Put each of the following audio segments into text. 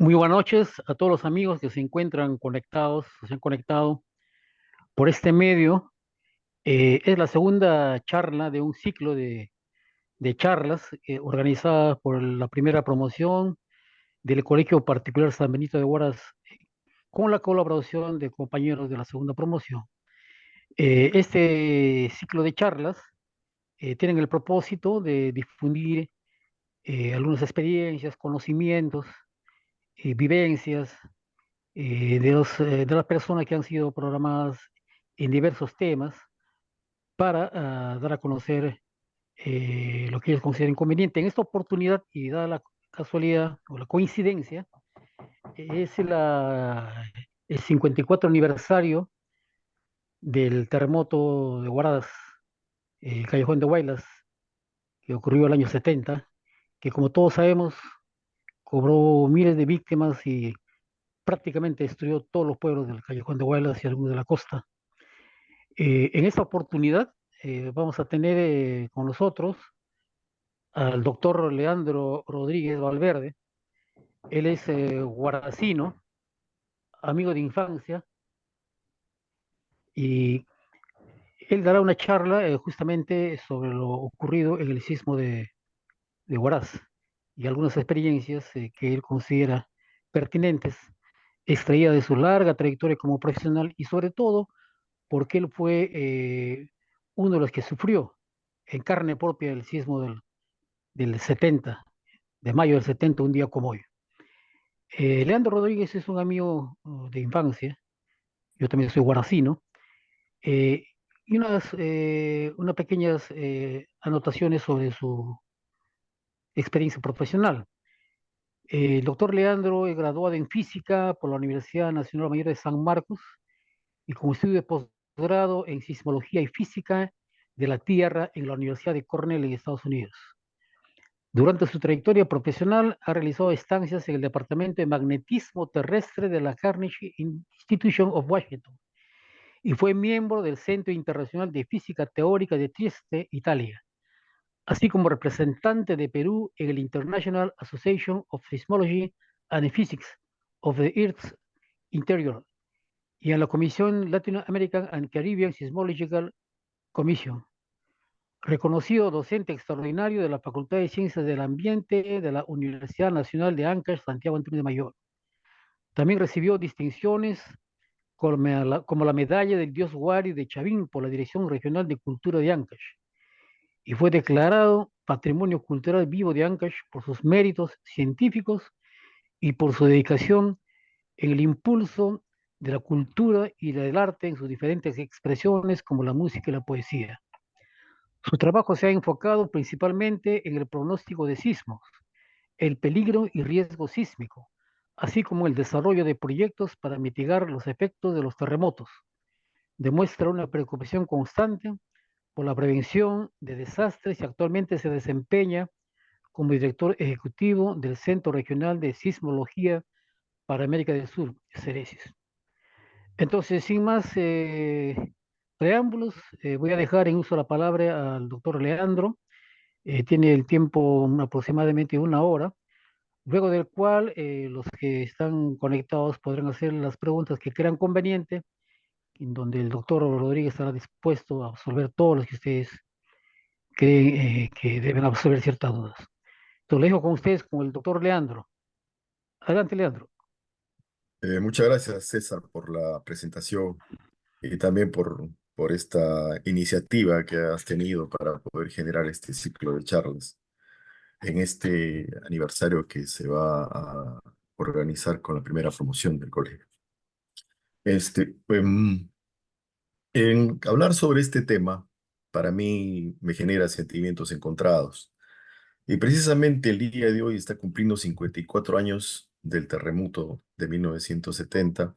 Muy buenas noches a todos los amigos que se encuentran conectados, se han conectado por este medio. Es la segunda charla de un ciclo de charlas organizadas por la primera promoción del Colegio Particular San Benito de Huaraz con la colaboración de compañeros de la segunda promoción. Este ciclo de charlas tienen el propósito de difundir algunas experiencias, conocimientos, vivencias de las personas que han sido programadas en diversos temas para dar a conocer lo que ellos consideran conveniente. En esta oportunidad, y dada la casualidad o la coincidencia, es el 54 aniversario del terremoto de Huaraz, el Callejón de Huaylas, que ocurrió el año 70, que como todos sabemos cobró miles de víctimas y prácticamente destruyó todos los pueblos del Callejón de Huaylas y algunos de la costa. En esta oportunidad vamos a tener con nosotros al doctor Leandro Rodríguez Valverde. Él es guaracino, amigo de infancia, y él dará una charla justamente sobre lo ocurrido en el sismo de Huaraz y algunas experiencias que él considera pertinentes, extraídas de su larga trayectoria como profesional y sobre todo porque él fue uno de los que sufrió en carne propia el sismo del 70, de mayo del 70, un día como hoy. Leandro Rodríguez es un amigo de infancia, yo también soy guaracino, eh, y unas pequeñas anotaciones sobre su experiencia profesional. El doctor Leandro es graduado en física por la Universidad Nacional Mayor de San Marcos y con estudio de posgrado en sismología y física de la Tierra en la Universidad de Cornell en Estados Unidos. Durante su trayectoria profesional ha realizado estancias en el Departamento de Magnetismo Terrestre de la Carnegie Institution of Washington y fue miembro del Centro Internacional de Física Teórica de Trieste, Italia, así como representante de Perú en el International Association of Seismology and Physics of the Earth's Interior y en la Comisión Latin American and Caribbean Seismological Commission. Reconocido docente extraordinario de la Facultad de Ciencias del Ambiente de la Universidad Nacional de Ancash, Santiago Antonio de Mayor. También recibió distinciones como la Medalla del Dios Guari de Chavín por la Dirección Regional de Cultura de Ancash y fue declarado Patrimonio Cultural Vivo de Ancash por sus méritos científicos y por su dedicación en el impulso de la cultura y del arte en sus diferentes expresiones como la música y la poesía. Su trabajo se ha enfocado principalmente en el pronóstico de sismos, el peligro y riesgo sísmico, así como el desarrollo de proyectos para mitigar los efectos de los terremotos. Demuestra una preocupación constante por la prevención de desastres y actualmente se desempeña como director ejecutivo del Centro Regional de Sismología para América del Sur, CERESIS. Entonces, sin más preámbulos, voy a dejar en uso la palabra al doctor Leandro. Tiene el tiempo aproximadamente una hora, luego del cual los que están conectados podrán hacer las preguntas que crean conveniente, en donde el doctor Rodríguez estará dispuesto a absolver todos los que ustedes creen que deben absolver ciertas dudas. Entonces, le dejo con ustedes con el doctor Leandro. Adelante, Leandro. Muchas gracias, César, por la presentación y también por esta iniciativa que has tenido para poder generar este ciclo de charlas en este aniversario que se va a organizar con la primera promoción del colegio. Este, en hablar sobre este tema, para mí me genera sentimientos encontrados. Y precisamente el día de hoy está cumpliendo 54 años del terremoto de 1970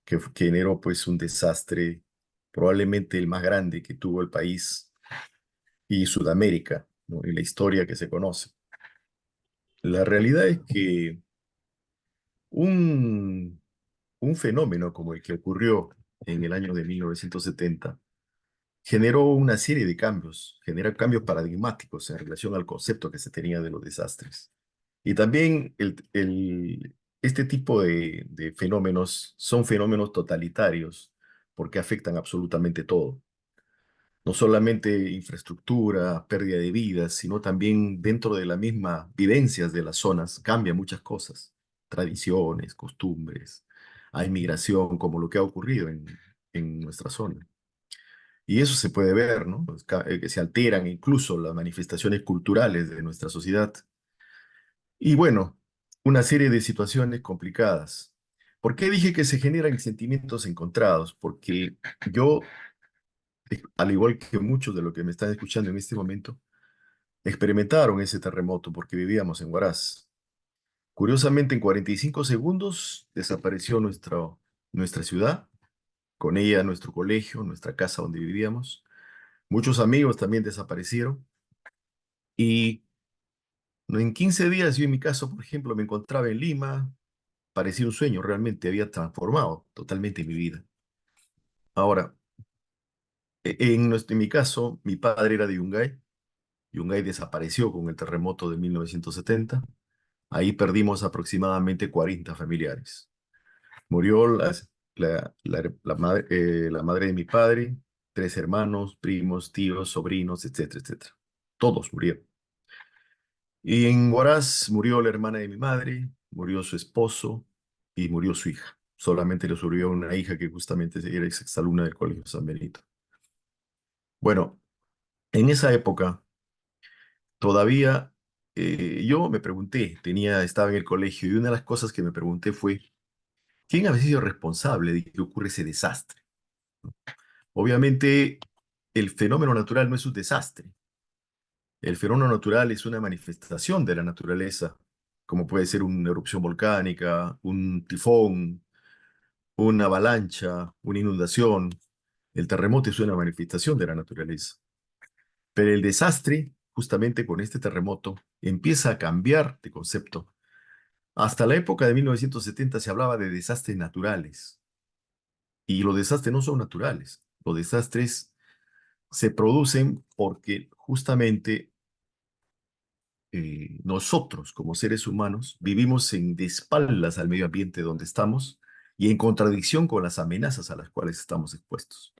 que generó pues un desastre, probablemente el más grande que tuvo el país y Sudamérica, ¿no? En la historia que se conoce. La realidad es que un, un fenómeno como el que ocurrió en el año de 1970 generó una serie de cambios, generó cambios paradigmáticos en relación al concepto que se tenía de los desastres. Y también este tipo de fenómenos son fenómenos totalitarios porque afectan absolutamente todo. No solamente infraestructura, pérdida de vidas, sino también dentro de la misma vivencias de las zonas cambian muchas cosas, tradiciones, costumbres, hay migración, como lo que ha ocurrido en nuestra zona. Y eso se puede ver, ¿no? Pues, que se alteran incluso las manifestaciones culturales de nuestra sociedad. Y bueno, una serie de situaciones complicadas. ¿Por qué dije que se generan sentimientos encontrados? Porque yo, al igual que muchos de los que me están escuchando en este momento, experimentaron ese terremoto porque vivíamos en Huaraz. Curiosamente, en 45 segundos desapareció nuestra ciudad, con ella nuestro colegio, nuestra casa donde vivíamos. Muchos amigos también desaparecieron y en 15 días yo en mi caso, por ejemplo, me encontraba en Lima, parecía un sueño, realmente había transformado totalmente mi vida. Ahora, en mi caso, mi padre era de Yungay. Yungay desapareció con el terremoto de 1970. Ahí perdimos aproximadamente 40 familiares. Murió la madre de mi padre, tres hermanos, primos, tíos, sobrinos, etcétera, etcétera. Todos murieron. Y en Huaraz murió la hermana de mi madre, murió su esposo y murió su hija. Solamente le sobrevivió una hija que justamente era exalumna del Colegio San Benito. Bueno, en esa época todavía yo me pregunté, estaba en el colegio y una de las cosas que me pregunté fue, ¿quién había sido responsable de que ocurra ese desastre? Obviamente, el fenómeno natural no es un desastre. El fenómeno natural es una manifestación de la naturaleza, como puede ser una erupción volcánica, un tifón, una avalancha, una inundación. El terremoto es una manifestación de la naturaleza. Pero el desastre, justamente con este terremoto, empieza a cambiar de concepto. Hasta la época de 1970 se hablaba de desastres naturales y los desastres no son naturales. Los desastres se producen porque justamente nosotros como seres humanos vivimos de espaldas al medio ambiente donde estamos y en contradicción con las amenazas a las cuales estamos expuestos.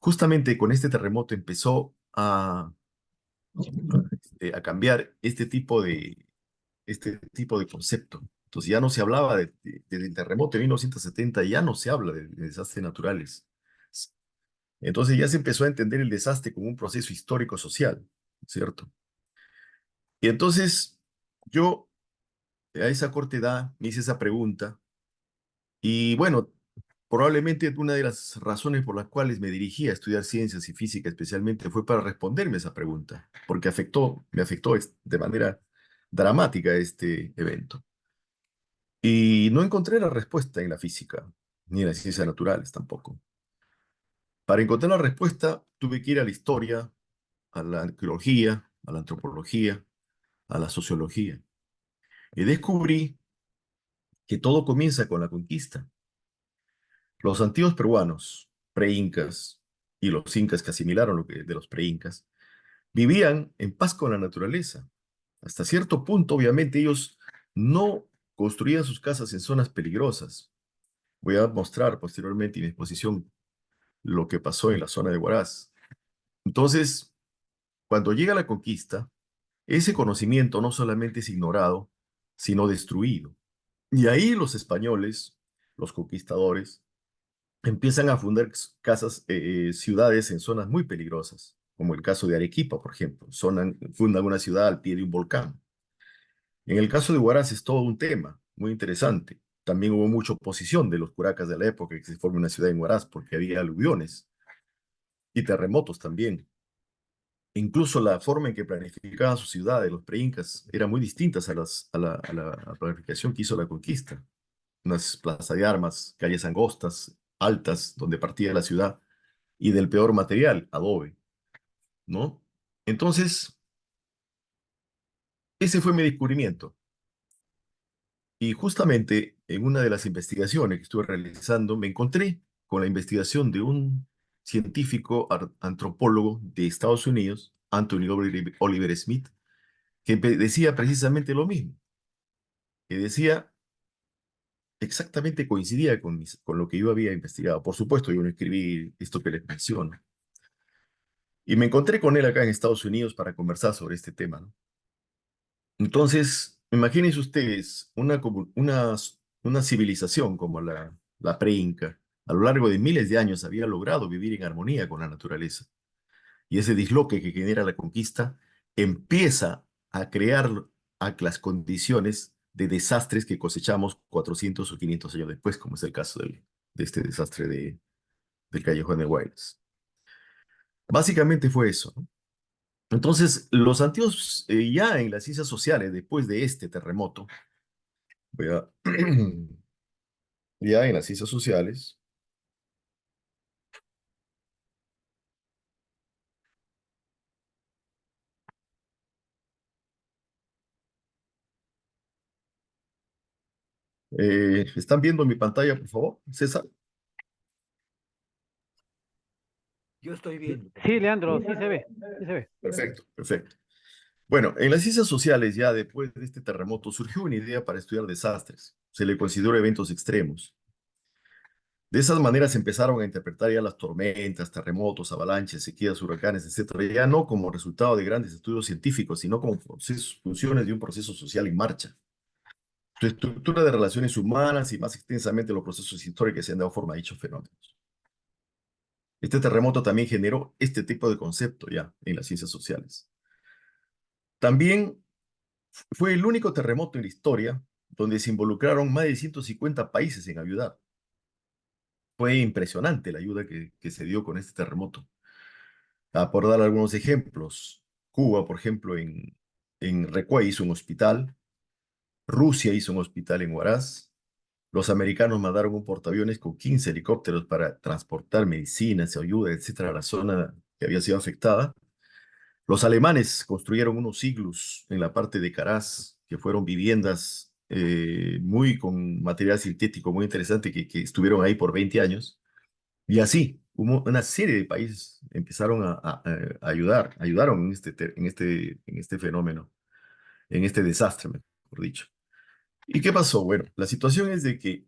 Justamente con este terremoto empezó a cambiar este tipo de concepto. Entonces ya no se hablaba del terremoto de 1970, ya no se habla de desastres naturales. Entonces ya se empezó a entender el desastre como un proceso histórico-social, ¿cierto? Y entonces yo a esa corta edad me hice esa pregunta y bueno, probablemente una de las razones por las cuales me dirigí a estudiar ciencias y física especialmente fue para responderme esa pregunta, porque me afectó de manera dramática este evento. Y no encontré la respuesta en la física, ni en las ciencias naturales tampoco. Para encontrar la respuesta tuve que ir a la historia, a la arqueología, a la antropología, a la sociología. Y descubrí que todo comienza con la conquista. Los antiguos peruanos, pre-incas, y los incas que asimilaron lo que de los pre-incas, vivían en paz con la naturaleza. Hasta cierto punto, obviamente, ellos no construían sus casas en zonas peligrosas. Voy a mostrar posteriormente en mi exposición lo que pasó en la zona de Huaraz. Entonces, cuando llega la conquista, ese conocimiento no solamente es ignorado, sino destruido. Y ahí los españoles, los conquistadores, empiezan a fundar ciudades en zonas muy peligrosas, como el caso de Arequipa, por ejemplo. Fundan una ciudad al pie de un volcán. En el caso de Huaraz es todo un tema muy interesante. También hubo mucha oposición de los curacas de la época que se forme una ciudad en Huaraz porque había aluviones y terremotos también. Incluso la forma en que planificaban sus ciudades, los pre-incas, eran muy distintas a la planificación que hizo la conquista. Unas plazas de armas, calles angostas, altas, donde partía la ciudad, y del peor material, adobe, ¿no? Entonces, ese fue mi descubrimiento. Y justamente en una de las investigaciones que estuve realizando, me encontré con la investigación de un científico antropólogo de Estados Unidos, Anthony Oliver Smith, que decía precisamente lo mismo. que decía exactamente coincidía con lo que yo había investigado. Por supuesto, yo no escribí esto que les menciono. Y me encontré con él acá en Estados Unidos para conversar sobre este tema, ¿no? Entonces, imagínense ustedes una civilización como la pre-inca, a lo largo de miles de años había logrado vivir en armonía con la naturaleza. Y ese disloque que genera la conquista empieza a crear las condiciones de desastres que cosechamos 400 o 500 años después, como es el caso de este desastre del Callejón de Huaylas. Básicamente fue eso, ¿no? Entonces, los antiguos, ya en las ciencias sociales, después de este terremoto, voy a- ya en las ciencias sociales, ¿están viendo mi pantalla, por favor, César? Yo estoy viendo. Sí, Leandro, sí se ve, sí se ve. Perfecto, perfecto. Bueno, en las ciencias sociales, ya después de este terremoto, surgió una idea para estudiar desastres. Se le consideró eventos extremos. De esas maneras se empezaron a interpretar ya las tormentas, terremotos, avalanches, sequías, huracanes, etcétera, ya no como resultado de grandes estudios científicos, sino como funciones de un proceso social en marcha. Su estructura de relaciones humanas y más extensamente los procesos históricos se han dado forma a dichos fenómenos. Este terremoto también generó este tipo de concepto ya en las ciencias sociales. También fue el único terremoto en la historia donde se involucraron más de 150 países en ayudar. Fue impresionante la ayuda que se dio con este terremoto. Por dar algunos ejemplos, Cuba, por ejemplo, en Recuay hizo un hospital, Rusia hizo un hospital en Huaraz, los americanos mandaron un portaaviones con 15 helicópteros para transportar medicinas, ayuda, etcétera, a la zona que había sido afectada. Los alemanes construyeron unos iglus en la parte de Caraz, que fueron viviendas muy con material sintético muy interesante que estuvieron ahí por 20 años. Y así, una serie de países empezaron a ayudar, ayudaron en este fenómeno, en este desastre, mejor dicho. ¿Y qué pasó? Bueno, la situación es de que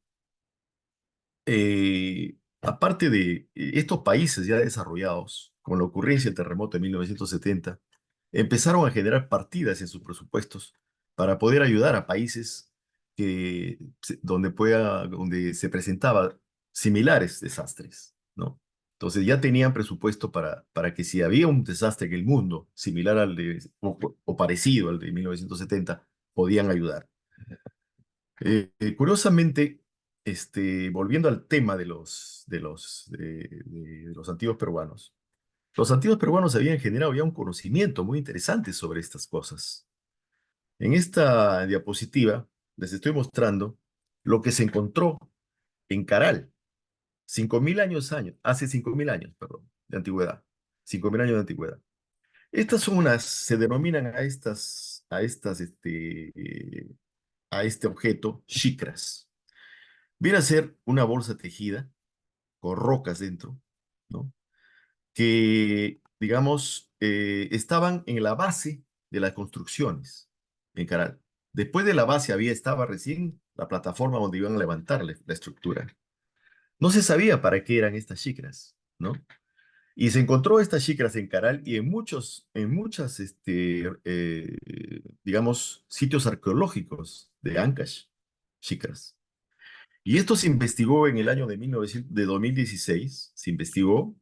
aparte de estos países ya desarrollados, con la ocurrencia del terremoto de 1970, empezaron a generar partidas en sus presupuestos para poder ayudar a países donde se presentaba similares desastres, ¿no? Entonces ya tenían presupuesto para que si había un desastre en el mundo similar o parecido al de 1970, podían ayudar. Curiosamente, volviendo al tema de los antiguos peruanos, los antiguos peruanos habían generado ya un conocimiento muy interesante sobre estas cosas. En esta diapositiva les estoy mostrando lo que se encontró en Caral, 5.000 años, hace 5.000 años, perdón, de antigüedad, 5.000 años de antigüedad. Estas son se denominan a este objeto chicras. Viene a ser una bolsa tejida con rocas dentro, ¿no? Que, digamos, estaban en la base de las construcciones en Caral. Después de la base estaba recién la plataforma donde iban a levantar la estructura. No se sabía para qué eran estas xicras, ¿no? Y se encontró estas xicras en Caral y en muchas, digamos, sitios arqueológicos de Ancash, xicras. Y esto se investigó en el año de 2016, se investigó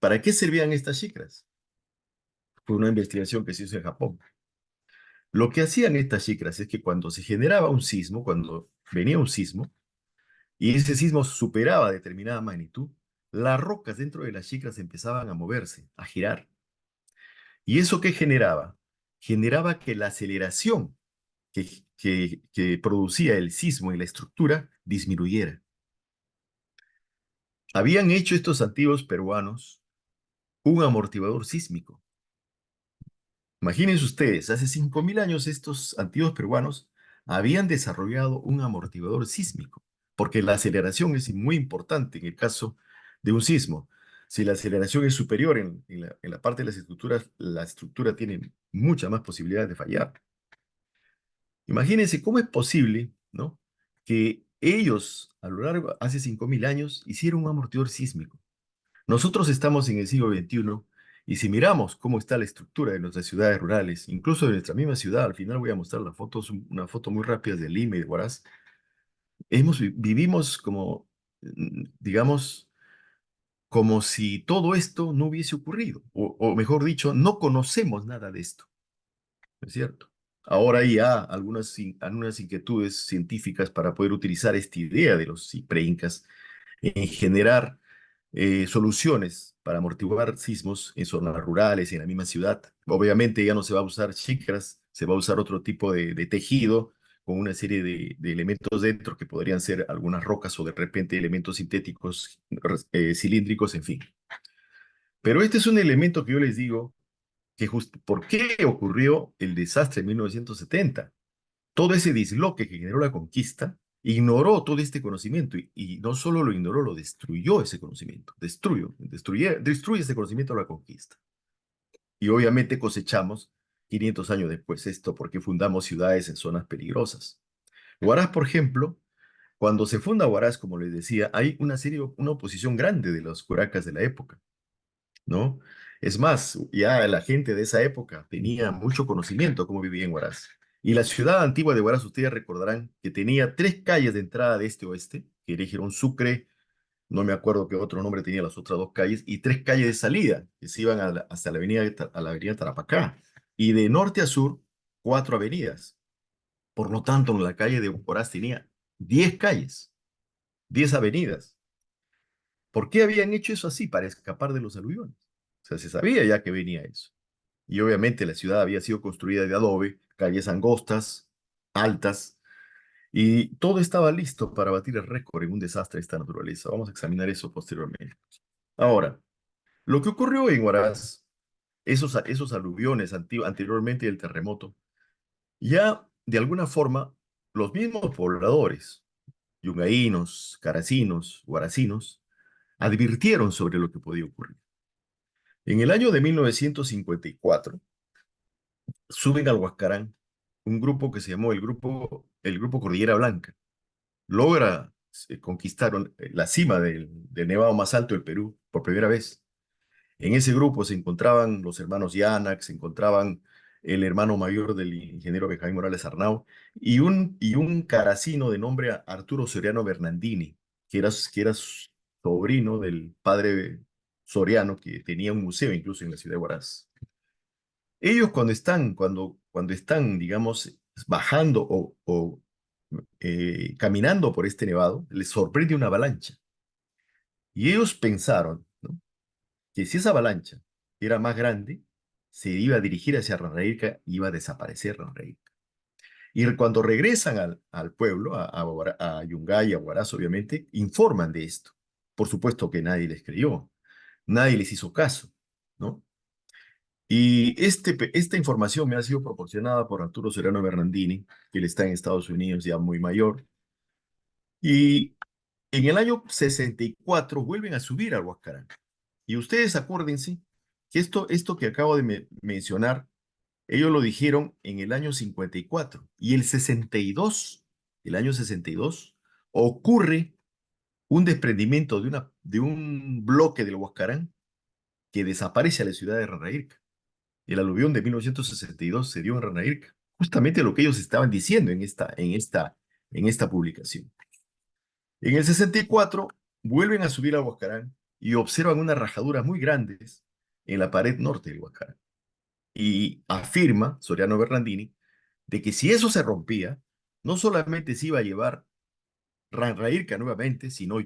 para qué servían estas xicras. Fue una investigación que se hizo en Japón. Lo que hacían estas xicras es que cuando se generaba un sismo, cuando venía un sismo, y ese sismo superaba determinada magnitud, las rocas dentro de las xicras empezaban a moverse, a girar. ¿Y eso qué generaba? Generaba que la aceleración que producía el sismo en la estructura disminuyera. Habían hecho estos antiguos peruanos un amortiguador sísmico. Imagínense ustedes, hace 5.000 años estos antiguos peruanos habían desarrollado un amortiguador sísmico, porque la aceleración es muy importante en el caso de un sismo. Si la aceleración es superior en la parte de las estructuras, la estructura tiene muchas más posibilidades de fallar. Imagínense cómo es posible, ¿no? Que ellos, a lo largo, hace 5.000 años, hicieron un amortiguador sísmico. Nosotros estamos en el siglo XXI y si miramos cómo está la estructura de nuestras ciudades rurales, incluso de nuestra misma ciudad, al final voy a mostrar las fotos, una foto muy rápida de Lima y de Huaraz, vivimos como, digamos, como si todo esto no hubiese ocurrido, o mejor dicho, no conocemos nada de esto, ¿no es cierto? Ahora hay ya algunas inquietudes científicas para poder utilizar esta idea de los preincas en generar soluciones para amortiguar sismos en zonas rurales, en la misma ciudad. Obviamente ya no se va a usar chicras, se va a usar otro tipo de tejido con una serie de elementos dentro que podrían ser algunas rocas o de repente elementos sintéticos cilíndricos, en fin. Pero este es un elemento que yo les digo que ¿por qué ocurrió el desastre en 1970? Todo ese disloque que generó la conquista ignoró todo este conocimiento y no solo lo ignoró, lo destruyó ese conocimiento, destruye ese conocimiento a la conquista. Y obviamente cosechamos 500 años después esto porque fundamos ciudades en zonas peligrosas. Huaraz, por ejemplo, cuando se funda Huaraz, como les decía, hay una oposición grande de los curacas de la época, ¿no? Es más, ya la gente de esa época tenía mucho conocimiento de cómo vivía en Huaraz. Y la ciudad antigua de Huaraz, ustedes recordarán que tenía tres calles de entrada de este a oeste, que eligieron Sucre, no me acuerdo qué otro nombre tenía las otras dos calles, y tres calles de salida, que se iban hasta la avenida Tarapacá. Y de norte a sur, cuatro avenidas. Por lo tanto, la calle de Huaraz tenía 10 calles, 10 avenidas. ¿Por qué habían hecho eso así? Para escapar de los aluviones. O sea, se sabía ya que venía eso. Y obviamente la ciudad había sido construida de adobe, calles angostas, altas, y todo estaba listo para batir el récord en un desastre de esta naturaleza. Vamos a examinar eso posteriormente. Ahora, lo que ocurrió en Huaraz, esos aluviones anteriormente del terremoto, ya de alguna forma los mismos pobladores, yungaínos, caracinos, huaracinos, advirtieron sobre lo que podía ocurrir. En el año de 1954, suben al Huascarán un grupo que se llamó el grupo Cordillera Blanca. Logra conquistar la cima del nevado más alto del Perú por primera vez. En ese grupo se encontraban los hermanos Yanac, se encontraban el hermano mayor del ingeniero Benjamín Morales Arnau y un caracino de nombre Arturo Soriano Bernardini, que era sobrino del padre Soriano, que tenía un museo incluso en la ciudad de Huaraz. Ellos cuando están, digamos, bajando o caminando por este nevado, les sorprende una avalancha. Y ellos pensaron, ¿no?, que si esa avalancha era más grande, se iba a dirigir hacia Ranraírca y iba a desaparecer Ranraírca. Y cuando regresan al pueblo, a Yungay, a Huaraz, obviamente, informan de esto. Por supuesto que nadie les creyó, nadie les hizo caso, ¿no? Y esta información me ha sido proporcionada por Arturo Serrano Bernardini, que él está en Estados Unidos ya muy mayor. Y en el año 64 vuelven a subir al Huascarán. Y ustedes acuérdense que esto que acabo de mencionar, ellos lo dijeron en el año 54. Y el año 62, ocurre un desprendimiento de un bloque del Huascarán que desaparece a la ciudad de Ranraírca. El aluvión de 1962 se dio en Ranaica. Justamente lo que ellos estaban diciendo en esta publicación. En el 64 vuelven a subir al Huascarán y observan unas rajaduras muy grandes en la pared norte del Huascarán. Y afirma Soriano Bernardini de que si eso se rompía, no solamente se iba a llevar Ranraírca nuevamente, sino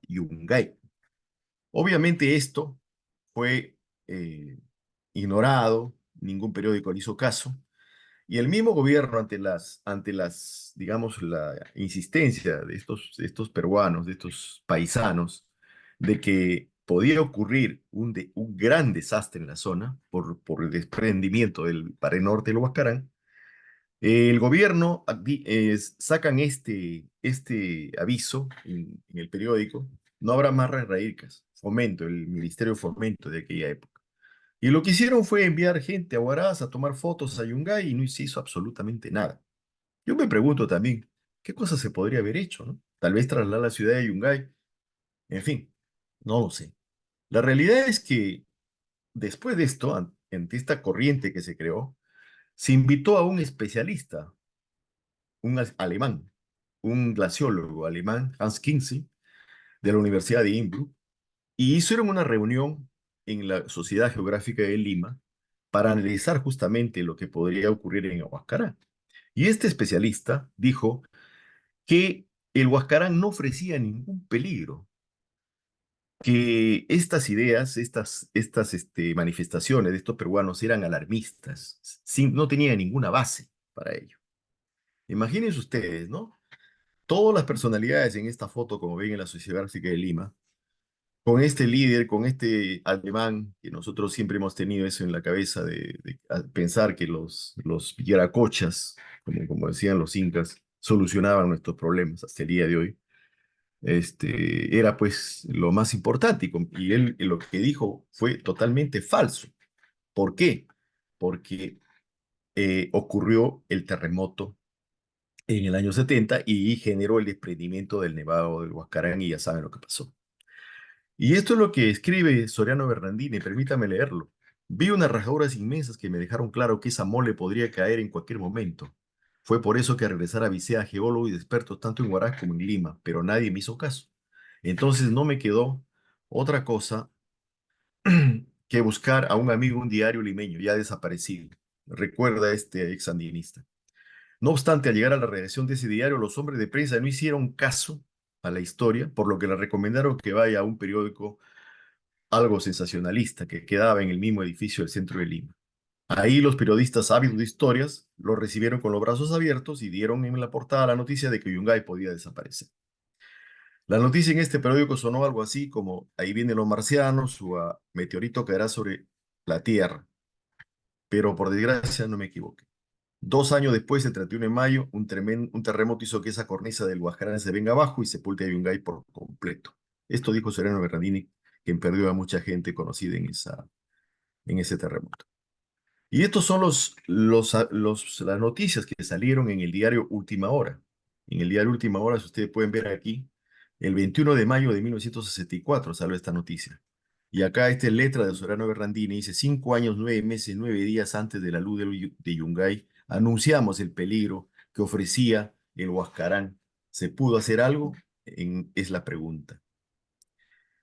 Yungay. Obviamente esto fue ignorado, ningún periódico le hizo caso, y el mismo gobierno digamos, la insistencia de estos peruanos, de estos paisanos, de que podía ocurrir un gran desastre en la zona por el desprendimiento del pared norte del Huascarán, el gobierno sacan este aviso en el periódico: no habrá más raicas, Fomento, el Ministerio de Fomento de aquella época. Y lo que hicieron fue enviar gente a Huaraz a tomar fotos a Yungay y no se hizo absolutamente nada. Yo me pregunto también, ¿qué cosa se podría haber hecho, no? Tal vez trasladar la ciudad de Yungay, en fin, no lo sé. La realidad es que después de esto, ante esta corriente que se creó, se invitó a un especialista, alemán, un glaciólogo alemán, Hans Kinsey, de la Universidad de Innsbruck, y hicieron una reunión en la Sociedad Geográfica de Lima para analizar justamente lo que podría ocurrir en Huascarán. Y este especialista dijo que el Huascarán no ofrecía ningún peligro, que estas ideas, estas manifestaciones de estos peruanos eran alarmistas, no tenía ninguna base para ello. Imagínense ustedes, ¿no? Todas las personalidades en esta foto, como ven en la Sociedad Gráfica de Lima, con este líder, con este alemán, que nosotros siempre hemos tenido eso en la cabeza de pensar que los viracochas, como decían los incas, solucionaban nuestros problemas hasta el día de hoy. Era pues lo más importante y él lo que dijo fue totalmente falso. ¿Por qué? Porque ocurrió el terremoto en el año 70 y generó el desprendimiento del Nevado del Huascarán y ya saben lo que pasó. Y esto es lo que escribe Soriano Bernardini, permítame leerlo. Vi unas rajaduras inmensas que me dejaron claro que esa mole podría caer en cualquier momento. Fue por eso que al regresar avisé a geólogos y expertos tanto en Huaraz como en Lima, pero nadie me hizo caso. Entonces no me quedó otra cosa que buscar a un amigo, un diario limeño, ya desaparecido. Recuerda este ex sandinista. No obstante, al llegar a la redacción de ese diario, los hombres de prensa no hicieron caso a la historia, por lo que le recomendaron que vaya a un periódico algo sensacionalista que quedaba en el mismo edificio del centro de Lima. Ahí los periodistas ávidos de historias lo recibieron con los brazos abiertos y dieron en la portada la noticia de que Yungay podía desaparecer. La noticia en este periódico sonó algo así como: ahí vienen los marcianos, su meteorito caerá sobre la Tierra. Pero por desgracia no me equivoqué. 2 años después, el 31 de mayo, un terremoto hizo que esa cornisa del Guajarán se venga abajo y sepulte a Yungay por completo. Esto dijo Sereno Bernardini, quien perdió a mucha gente conocida en ese terremoto. Y estos son las noticias que salieron en el diario Última Hora. En el diario Última Hora, si ustedes pueden ver aquí, el 21 de mayo de 1964 salió esta noticia. Y acá esta letra de Soriano Berrandini dice: 5 años, 9 meses, 9 días antes de la luz de Yungay, anunciamos el peligro que ofrecía el Huascarán. ¿Se pudo hacer algo? Es la pregunta.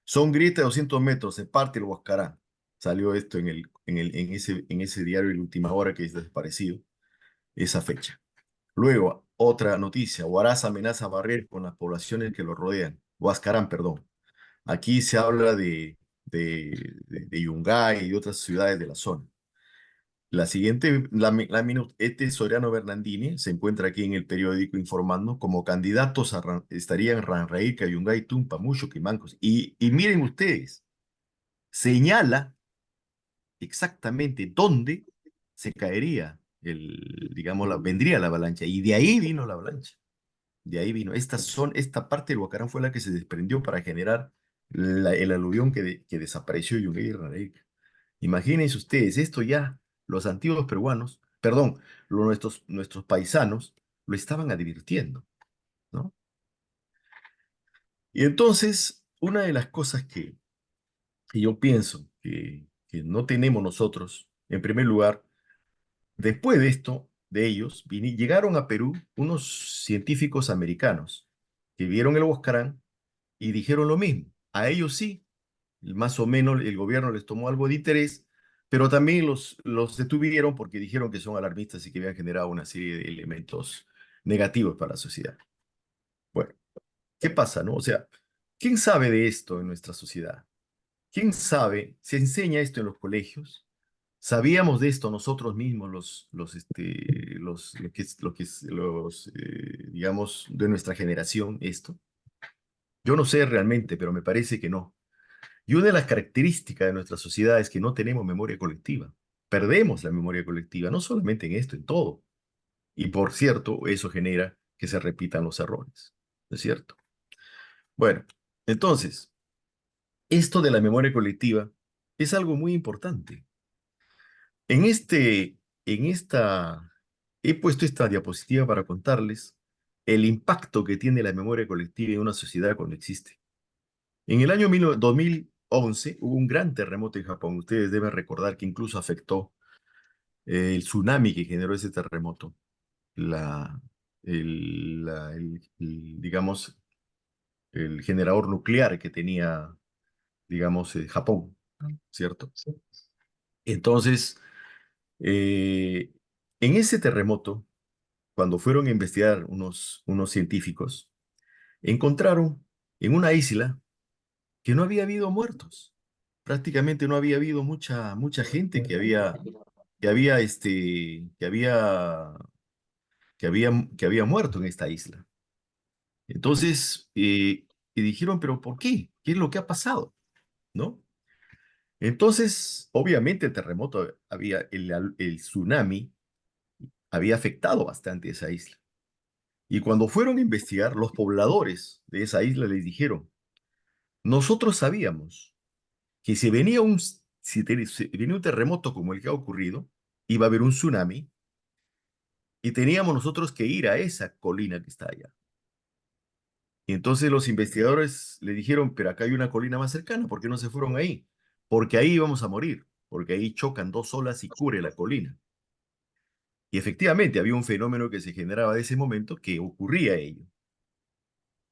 Son grietas de 200 metros, se parte el Huascarán. Salió esto en ese diario de Última Hora que es desaparecido, esa fecha. Luego, otra noticia: Huaraz amenaza barrer con las poblaciones que lo rodean. Huascarán, perdón. Aquí se habla de Yungay y de otras ciudades de la zona. La siguiente, este Soriano Bernardini se encuentra aquí en el periódico informando como candidatos estarían Ranraíca, Yungay, Tumpa, Mucho, Quimancos. Y miren ustedes, señala exactamente dónde se caería digamos, vendría la avalancha. Y de ahí vino la avalancha. De ahí vino. Esta parte del Huacarán fue la que se desprendió para generar el aluvión que desapareció Yungay y Ranraíca. Imagínense ustedes, esto ya los antiguos peruanos, perdón, nuestros paisanos lo estaban advirtiendo, ¿no? Y entonces, una de las cosas que yo pienso que no tenemos nosotros, en primer lugar, después de esto, de ellos, llegaron a Perú unos científicos americanos que vieron el Huascarán y dijeron lo mismo. A ellos sí, más o menos el gobierno les tomó algo de interés, pero también los detuvieron porque dijeron que son alarmistas y que habían generado una serie de elementos negativos para la sociedad. Bueno, ¿qué pasa, no? O sea, ¿quién sabe de esto en nuestra sociedad? ¿Quién sabe? ¿Se enseña esto en los colegios? ¿Sabíamos de esto nosotros mismos, digamos, de nuestra generación, esto? Yo no sé realmente, pero me parece que no. Y una de las características de nuestra sociedad es que no tenemos memoria colectiva. Perdemos la memoria colectiva, no solamente en esto, en todo. Y por cierto, eso genera que se repitan los errores. ¿No es cierto? Bueno, entonces, esto de la memoria colectiva es algo muy importante. En esta he puesto esta diapositiva para contarles el impacto que tiene la memoria colectiva en una sociedad cuando existe. En el año 2011 hubo un gran terremoto en Japón. Ustedes deben recordar que incluso afectó el tsunami que generó ese terremoto. La, digamos, el generador nuclear que tenía, digamos, Japón, ¿cierto? Entonces, eh, en ese terremoto, cuando fueron a investigar unos científicos, encontraron en una isla que no había habido muertos. Prácticamente no había habido mucha gente que había muerto en esta isla. Entonces, y dijeron, pero ¿por qué? ¿Qué es lo que ha pasado? ¿No? Entonces, obviamente el terremoto el tsunami había afectado bastante esa isla. Y cuando fueron a investigar, los pobladores de esa isla les dijeron, nosotros sabíamos que si venía un terremoto como el que ha ocurrido, iba a haber un tsunami y teníamos nosotros que ir a esa colina que está allá. Y entonces los investigadores le dijeron, pero acá hay una colina más cercana, ¿por qué no se fueron ahí? Porque ahí íbamos a morir, porque ahí chocan dos olas y cubre la colina. Y efectivamente había un fenómeno que se generaba de ese momento que ocurría ello,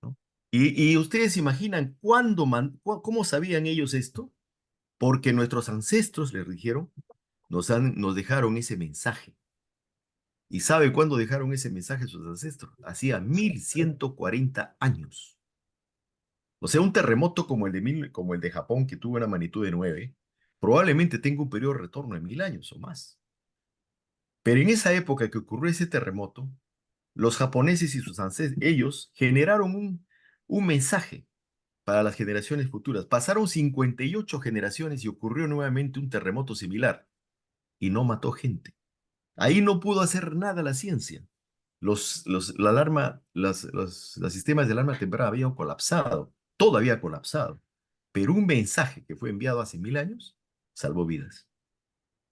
¿no? Y ustedes imaginan cómo sabían ellos esto, porque nuestros ancestros les dijeron, nos dejaron ese mensaje. ¿Y sabe cuándo dejaron ese mensaje sus ancestros? Hacía 1140 años. O sea, un terremoto como el de Japón, que tuvo una magnitud de 9, probablemente tenga un periodo de retorno de 1000 años o más. Pero en esa época que ocurrió ese terremoto, los japoneses y sus ancestros, ellos generaron un mensaje para las generaciones futuras. Pasaron 58 generaciones y ocurrió nuevamente un terremoto similar y no mató gente. Ahí no pudo hacer nada la ciencia. La alarma, los sistemas de alarma temprana habían colapsado, todo había colapsado, pero un mensaje que fue enviado hace 1000 años salvó vidas.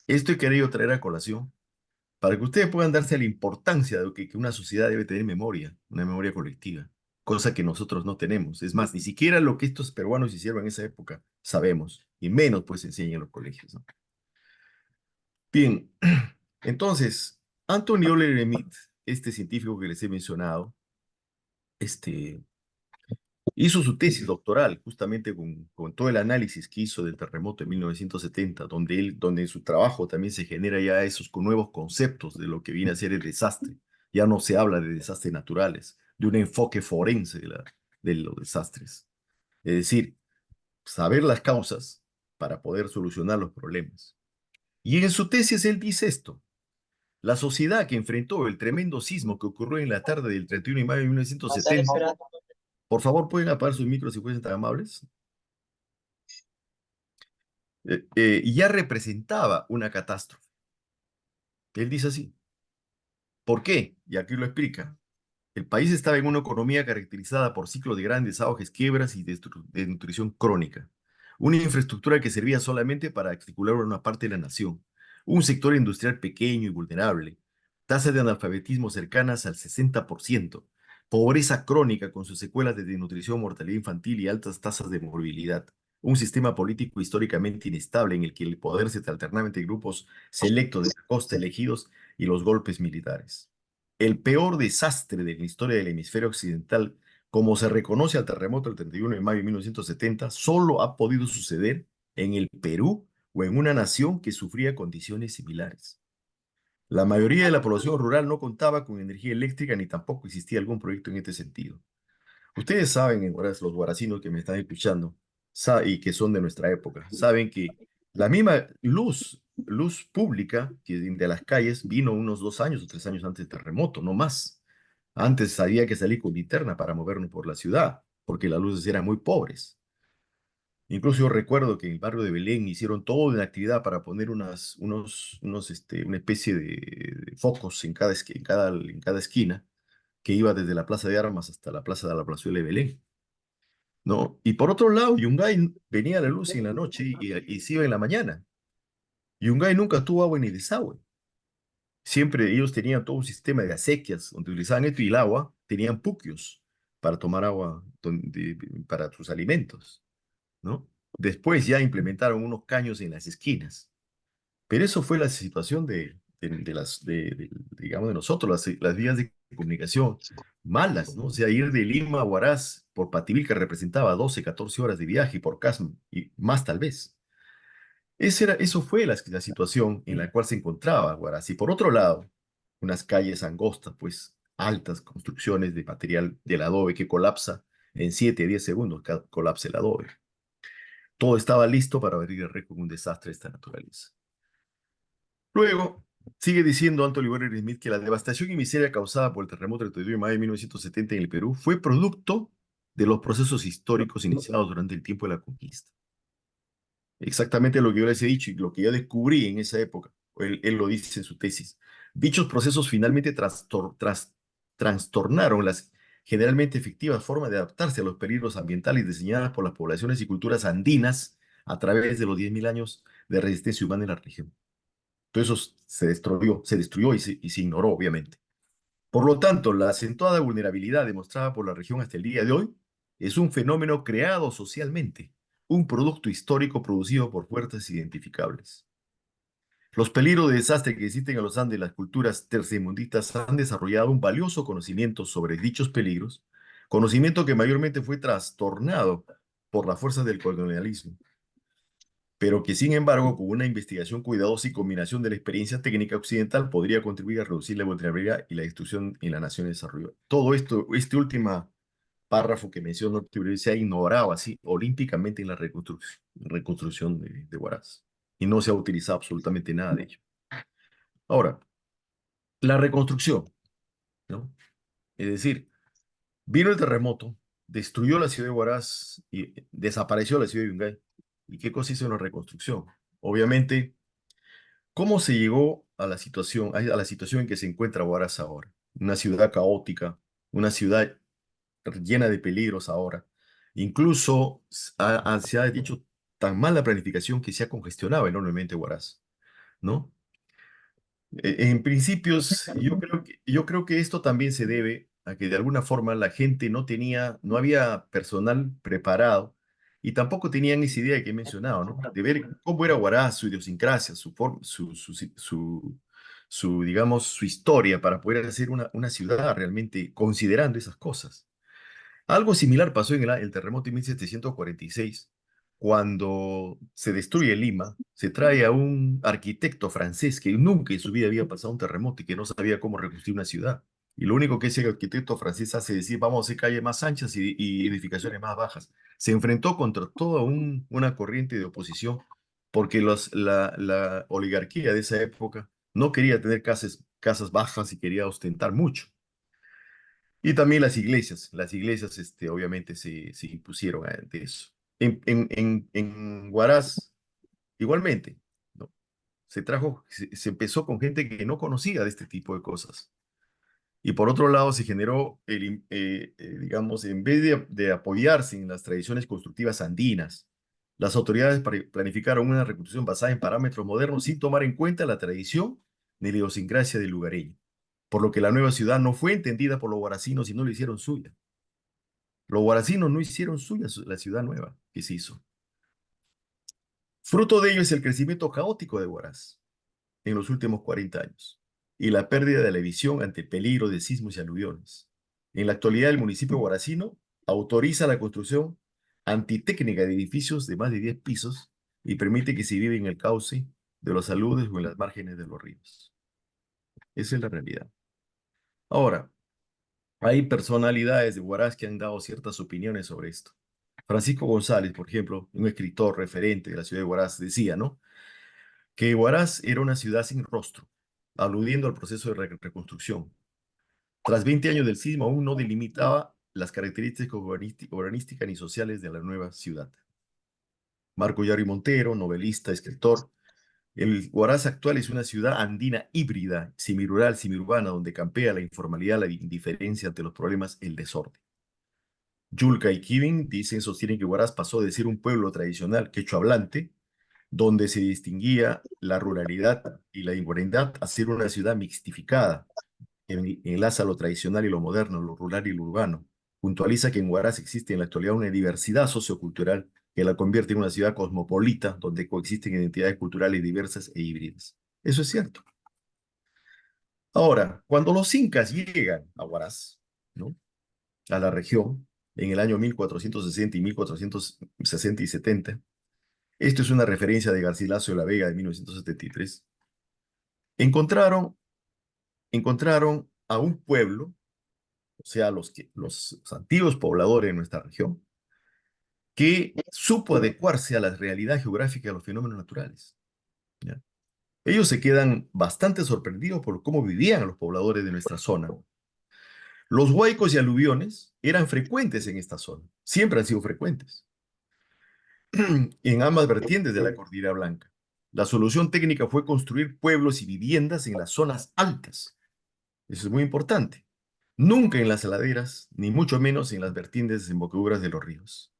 Esto he querido traer a colación para que ustedes puedan darse la importancia de que una sociedad debe tener memoria, una memoria colectiva, cosa que nosotros no tenemos. Es más, ni siquiera lo que estos peruanos hicieron en esa época sabemos, y menos pues se enseña en los colegios, ¿no? Bien, entonces, Anthony Euler Emmet, este científico que les he mencionado, este, hizo su tesis doctoral justamente con todo el análisis que hizo del terremoto de 1970, donde en su trabajo también se genera ya esos nuevos conceptos de lo que viene a ser el desastre. Ya no se habla de desastres naturales, de un enfoque forense de los desastres. Es decir, saber las causas para poder solucionar los problemas. Y en su tesis él dice esto: la sociedad que enfrentó el tremendo sismo que ocurrió en la tarde del 31 de mayo de 1970, por favor, ¿pueden apagar sus micros si fuesen tan amables? Y ya representaba una catástrofe. Él dice así. ¿Por qué? Y aquí lo explica. El país estaba en una economía caracterizada por ciclos de grandes auges, quiebras y de nutrición crónica. Una infraestructura que servía solamente para articular una parte de la nación. Un sector industrial pequeño y vulnerable. Tasas de analfabetismo cercanas al 60%. Pobreza crónica con sus secuelas de desnutrición, mortalidad infantil y altas tasas de morbilidad. Un sistema político históricamente inestable en el que el poder se alternaba entre grupos selectos de la costa elegidos y los golpes militares. El peor desastre de la historia del hemisferio occidental, como se reconoce al terremoto del 31 de mayo de 1970, solo ha podido suceder en el Perú o en una nación que sufría condiciones similares. La mayoría de la población rural no contaba con energía eléctrica ni tampoco existía algún proyecto en este sentido. Ustedes saben, los guaracinos que me están escuchando y que son de nuestra época, saben que la misma luz pública que de las calles vino unos 2 años o 3 años antes del terremoto, no más. Antes había que salir con linterna para movernos por la ciudad, porque las luces eran muy pobres. Incluso yo recuerdo que en el barrio de Belén hicieron toda una actividad para poner una especie de focos en cada esquina, que iba desde la Plaza de Armas hasta la Plaza de la Plazuela de Belén, ¿no? Y por otro lado, Yungay venía la luz en la noche y se iba en la mañana. Yungay nunca tuvo agua ni desagüe. siempre ellos tenían todo un sistema de acequias donde utilizaban esto y el agua, tenían puquios para tomar agua para sus alimentos, ¿no? Después ya implementaron unos caños en las esquinas. Pero eso fue la situación digamos, de nosotros, las vías de comunicación malas, ¿no? O sea, ir de Lima a Huaraz por Pativilca representaba 12, 14 horas de viaje por Casmo y más tal vez. Eso fue la situación en la cual se encontraba Huaraz. Y por otro lado, unas calles angostas, pues altas construcciones de material del adobe que colapsa en 7 10 segundos, colapsa el adobe. Todo estaba listo para abrir el récord con un desastre de esta naturaleza. Luego, sigue diciendo Anthony Weiner Smith que la devastación y miseria causada por el terremoto del 31 de mayo de 1970 en el Perú fue producto de los procesos históricos iniciados durante el tiempo de la conquista. Exactamente lo que yo les he dicho y lo que yo descubrí en esa época. Él lo dice en su tesis. Dichos procesos finalmente trastornaron las generalmente efectivas formas de adaptarse a los peligros ambientales diseñadas por las poblaciones y culturas andinas a través de los 10.000 años de resistencia humana en la región. Todo eso se destruyó y se ignoró, obviamente. Por lo tanto, la acentuada vulnerabilidad demostrada por la región hasta el día de hoy es un fenómeno creado socialmente, un producto histórico producido por fuerzas identificables. Los peligros de desastre que existen en los Andes, las culturas tercermundistas han desarrollado un valioso conocimiento sobre dichos peligros, conocimiento que mayormente fue trastornado por las fuerzas del colonialismo, pero que sin embargo con una investigación cuidadosa y combinación de la experiencia técnica occidental podría contribuir a reducir la vulnerabilidad y la destrucción en la nación de desarrollo. Todo esto, este último párrafo que mencionó se ha ignorado así olímpicamente en la reconstrucción de Huaraz y no se ha utilizado absolutamente nada de ello. Ahora, la reconstrucción, ¿no? Es decir, vino el terremoto, destruyó la ciudad de Huaraz y desapareció la ciudad de Yungay. ¿Y qué cosa hizo en la reconstrucción? Obviamente, ¿cómo se llegó a la situación en que se encuentra Huaraz ahora? Una ciudad caótica, una ciudad llena de peligros ahora. Incluso se ha dicho tan mala planificación que se ha congestionado enormemente Huaraz, ¿no? En principios, yo creo que esto también se debe a que de alguna forma la gente no había personal preparado y tampoco tenían esa idea que he mencionado, ¿no? De ver cómo era Huaraz, su idiosincrasia, digamos, su historia para poder hacer una ciudad realmente considerando esas cosas. Algo similar pasó en el terremoto de 1746, cuando se destruye Lima, se trae a un arquitecto francés que nunca en su vida había pasado un terremoto y que no sabía cómo reconstruir una ciudad. Y lo único que ese arquitecto francés hace es decir, vamos a hacer calles más anchas y edificaciones más bajas. Se enfrentó contra toda una corriente de oposición porque la oligarquía de esa época no quería tener casas bajas y quería ostentar mucho. Y también las iglesias obviamente se impusieron ante eso. En Huaraz, igualmente, ¿no? Se empezó con gente que no conocía de este tipo de cosas. Y por otro lado, se generó, digamos, en vez de apoyarse en las tradiciones constructivas andinas, las autoridades planificaron una reconstrucción basada en parámetros modernos sin tomar en cuenta la tradición ni la idiosincrasia del lugareño, por lo que la nueva ciudad no fue entendida por los guaracinos y no la hicieron suya. Los guaracinos no hicieron suya la ciudad nueva que se hizo. Fruto de ello es el crecimiento caótico de Huaraz en los últimos 40 años y la pérdida de la visión ante el peligro de sismos y aluviones. En la actualidad, el municipio guaracino autoriza la construcción antitécnica de edificios de más de 10 pisos y permite que se vive en el cauce de los aludes o en las márgenes de los ríos. Esa es la realidad. Ahora, hay personalidades de Huaraz que han dado ciertas opiniones sobre esto. Francisco González, por ejemplo, un escritor referente de la ciudad de Huaraz, decía, ¿no? Que Huaraz era una ciudad sin rostro, aludiendo al proceso de reconstrucción. Tras 20 años del sismo, aún no delimitaba las características urbanísticas ni sociales de la nueva ciudad. Marco Yari Montero, novelista, escritor. El Huaraz actual es una ciudad andina híbrida, semirural, semiurbana, donde campea la informalidad, la indiferencia ante los problemas, el desorden. Yulka y Kivin sostienen que Huaraz pasó de ser un pueblo tradicional quechua hablante donde se distinguía la ruralidad y la urbanidad a ser una ciudad mixtificada, que enlaza lo tradicional y lo moderno, lo rural y lo urbano. Puntualiza que en Huaraz existe en la actualidad una diversidad sociocultural que la convierte en una ciudad cosmopolita, donde coexisten identidades culturales diversas e híbridas. Eso es cierto. Ahora, cuando los incas llegan a Huaraz, ¿no?, a la región, en el año 1460 y 1460 y 70, esto es una referencia de Garcilaso de la Vega de 1973, encontraron, encontraron a un pueblo, o sea, los antiguos pobladores de nuestra región, que supo adecuarse a la realidad geográfica de los fenómenos naturales. ¿Ya? Ellos se quedan bastante sorprendidos por cómo vivían los pobladores de nuestra zona. Los huaicos y aluviones eran frecuentes en esta zona, siempre han sido frecuentes, en ambas vertientes de la Cordillera Blanca. La solución técnica fue construir pueblos y viviendas en las zonas altas. Eso es muy importante. Nunca en las laderas, ni mucho menos en las vertientes desembocaduras de los ríos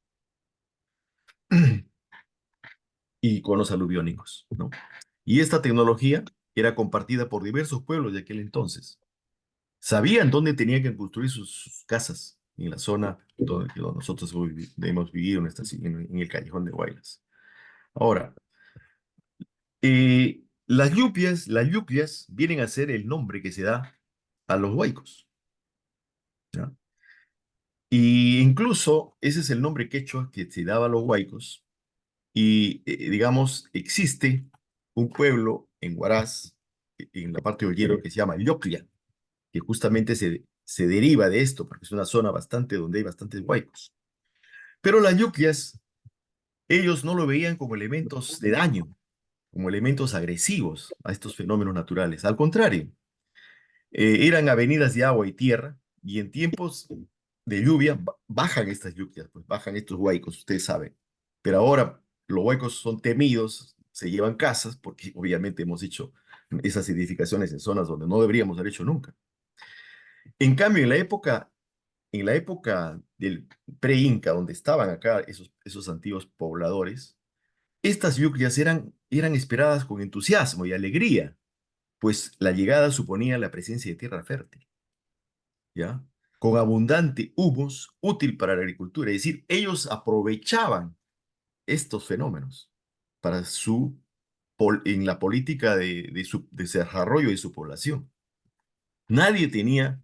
y con los aluviónicos, ¿no? Y esta tecnología era compartida por diversos pueblos de aquel entonces. Sabían dónde tenían que construir sus casas, en la zona donde nosotros hemos vivido en el Callejón de Guaylas. Ahora, las yuclias vienen a ser el nombre que se da a los huaicos, ¿ya? Y incluso ese es el nombre quechua que se daba a los huaicos. Y, digamos, existe un pueblo en Huaraz, en la parte de Ollero, que se llama Lloclia, que justamente se deriva de esto, porque es una zona bastante donde hay bastantes huaicos. Pero las yuclias, ellos no lo veían como elementos de daño, como elementos agresivos a estos fenómenos naturales. Al contrario, eran avenidas de agua y tierra, y en tiempos de lluvia bajan estas lluvias, pues bajan estos huaicos, ustedes saben. Pero ahora los huaicos son temidos, se llevan casas, porque obviamente hemos hecho esas edificaciones en zonas donde no deberíamos haber hecho nunca. En cambio, en la época del pre-Inca, donde estaban acá esos antiguos pobladores, estas lluvias eran esperadas con entusiasmo y alegría, pues la llegada suponía la presencia de tierra fértil, ¿ya? Con abundante humus útil para la agricultura. Es decir, ellos aprovechaban estos fenómenos para en la política de su desarrollo de su población. Nadie tenía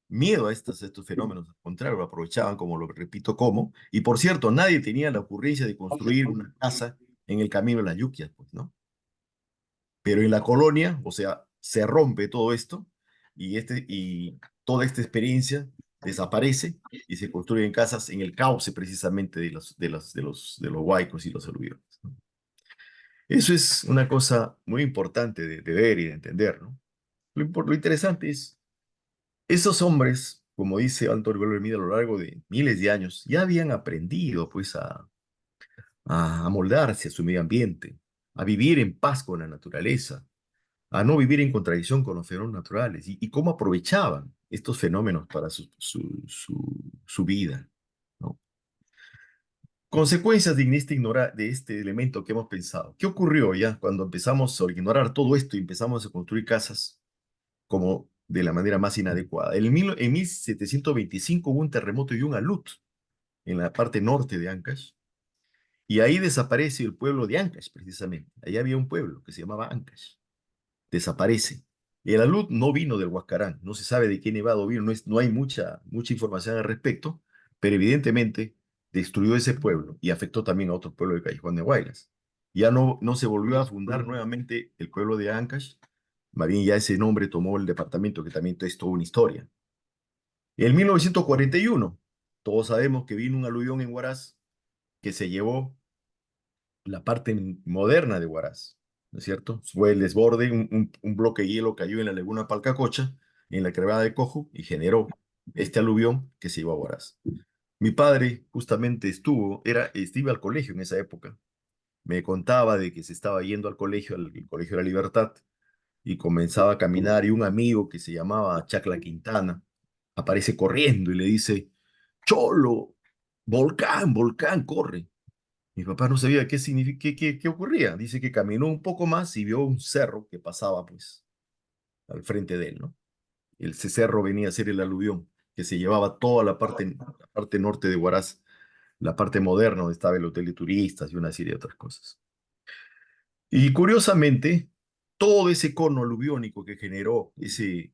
miedo a estos fenómenos, al contrario, lo aprovechaban, como lo repito, como. Y por cierto, nadie tenía la ocurrencia de construir una casa en el camino de las Yuquias, pues, ¿no? Pero en la colonia, o sea, se rompe todo esto y toda esta experiencia desaparece y se construyen casas en el cauce precisamente de los huaicos y los aluviones, ¿no? Eso es una cosa muy importante de ver y de entender, ¿no? Lo interesante es, esos hombres, como dice Antonio Beltrán, a lo largo de miles de años, ya habían aprendido pues a amoldarse a su medio ambiente, a vivir en paz con la naturaleza, a no vivir en contradicción con los fenómenos naturales y cómo aprovechaban estos fenómenos para su vida, ¿no? Consecuencias de este elemento que hemos pensado. ¿Qué ocurrió ya cuando empezamos a ignorar todo esto y empezamos a construir casas como de la manera más inadecuada? En 1725 hubo un terremoto y un alud en la parte norte de Ancash, y ahí desaparece el pueblo de Ancash, precisamente. Ahí había un pueblo que se llamaba Ancash. Desaparece. El alud no vino del Huascarán, no se sabe de qué nevado vino, no hay mucha información al respecto, pero evidentemente destruyó ese pueblo y afectó también a otro pueblo de Callejón de Huaylas. Ya no se volvió a fundar nuevamente el pueblo de Ancash, más bien ya ese nombre tomó el departamento, que también es toda una historia. En 1941, todos sabemos que vino un aluvión en Huaraz que se llevó la parte moderna de Huaraz, ¿no es cierto? Fue el desborde, un bloque de hielo cayó en la laguna Palcacocha, en la quebrada de Cojo, y generó este aluvión que se llevó a Huaraz. Mi padre justamente iba al colegio en esa época. Me contaba de que se estaba yendo al colegio, al Colegio de la Libertad, y comenzaba a caminar, y un amigo que se llamaba Chacla Quintana aparece corriendo y le dice: Cholo, volcán, volcán, corre. Mi papá no sabía qué significa, qué ocurría. Dice que caminó un poco más y vio un cerro que pasaba, pues, al frente de él, ¿no? Ese cerro venía a ser el aluvión, que se llevaba toda la parte norte de Huaraz, la parte moderna, donde estaba el hotel de turistas y una serie de otras cosas. Y curiosamente, todo ese cono aluviónico que generó ese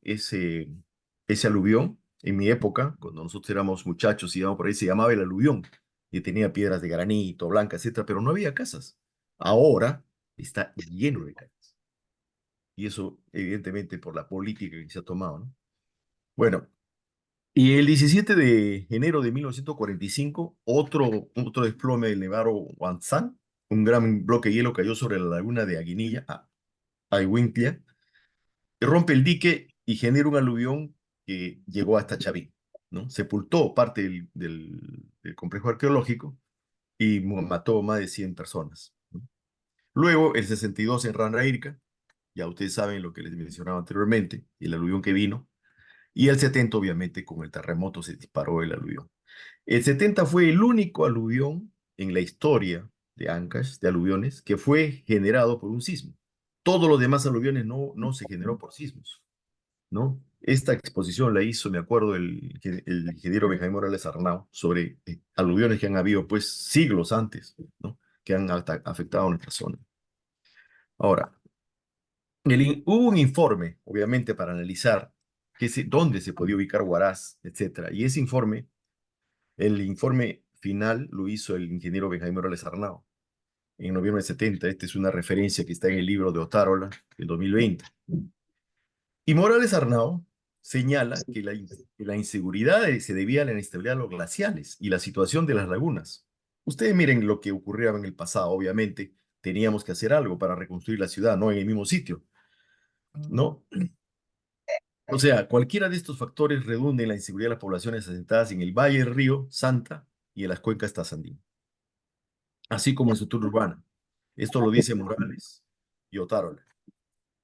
aluvión, en mi época, cuando nosotros éramos muchachos y íbamos por ahí, se llamaba el aluvión, y tenía piedras de granito, blancas, etcétera, pero no había casas. Ahora está lleno de casas. Y eso, evidentemente, por la política que se ha tomado, ¿no? Bueno, y el 17 de enero de 1945, otro desplome del Nevado Huanzán, un gran bloque de hielo cayó sobre la laguna de Aguinilla, Ayhuintla, rompe el dique y genera un aluvión que llegó hasta Chavín, ¿no? Sepultó parte del complejo arqueológico y mató más de 100 personas, ¿no? Luego, el 62 en Ranrairca, ya ustedes saben lo que les mencionaba anteriormente, el aluvión que vino, y el 70, obviamente, con el terremoto se disparó el aluvión. El 70 fue el único aluvión en la historia de Ancash, de aluviones, que fue generado por un sismo. Todos los demás aluviones no se generó por sismos, ¿no? Esta exposición la hizo, me acuerdo, el ingeniero Benjamín Morales Arnau sobre aluviones que han habido, pues, siglos antes, ¿no? Que han afectado a nuestra zona. Ahora, hubo un informe, obviamente, para analizar dónde se podía ubicar Huaraz, etcétera. Y ese informe, el informe final, lo hizo el ingeniero Benjamín Morales Arnau en noviembre del 70. Esta es una referencia que está en el libro de Otárola del 2020. Y Morales Arnau señala que la inseguridad se debía a la inestabilidad de los glaciales y la situación de las lagunas. Ustedes miren lo que ocurría en el pasado, obviamente teníamos que hacer algo para reconstruir la ciudad, no en el mismo sitio, ¿no? O sea, cualquiera de estos factores redunda en la inseguridad de las poblaciones asentadas en el Valle del Río, Santa y en las cuencas Tazandín, así como en su tour urbana. Esto lo dice Morales y Otárola.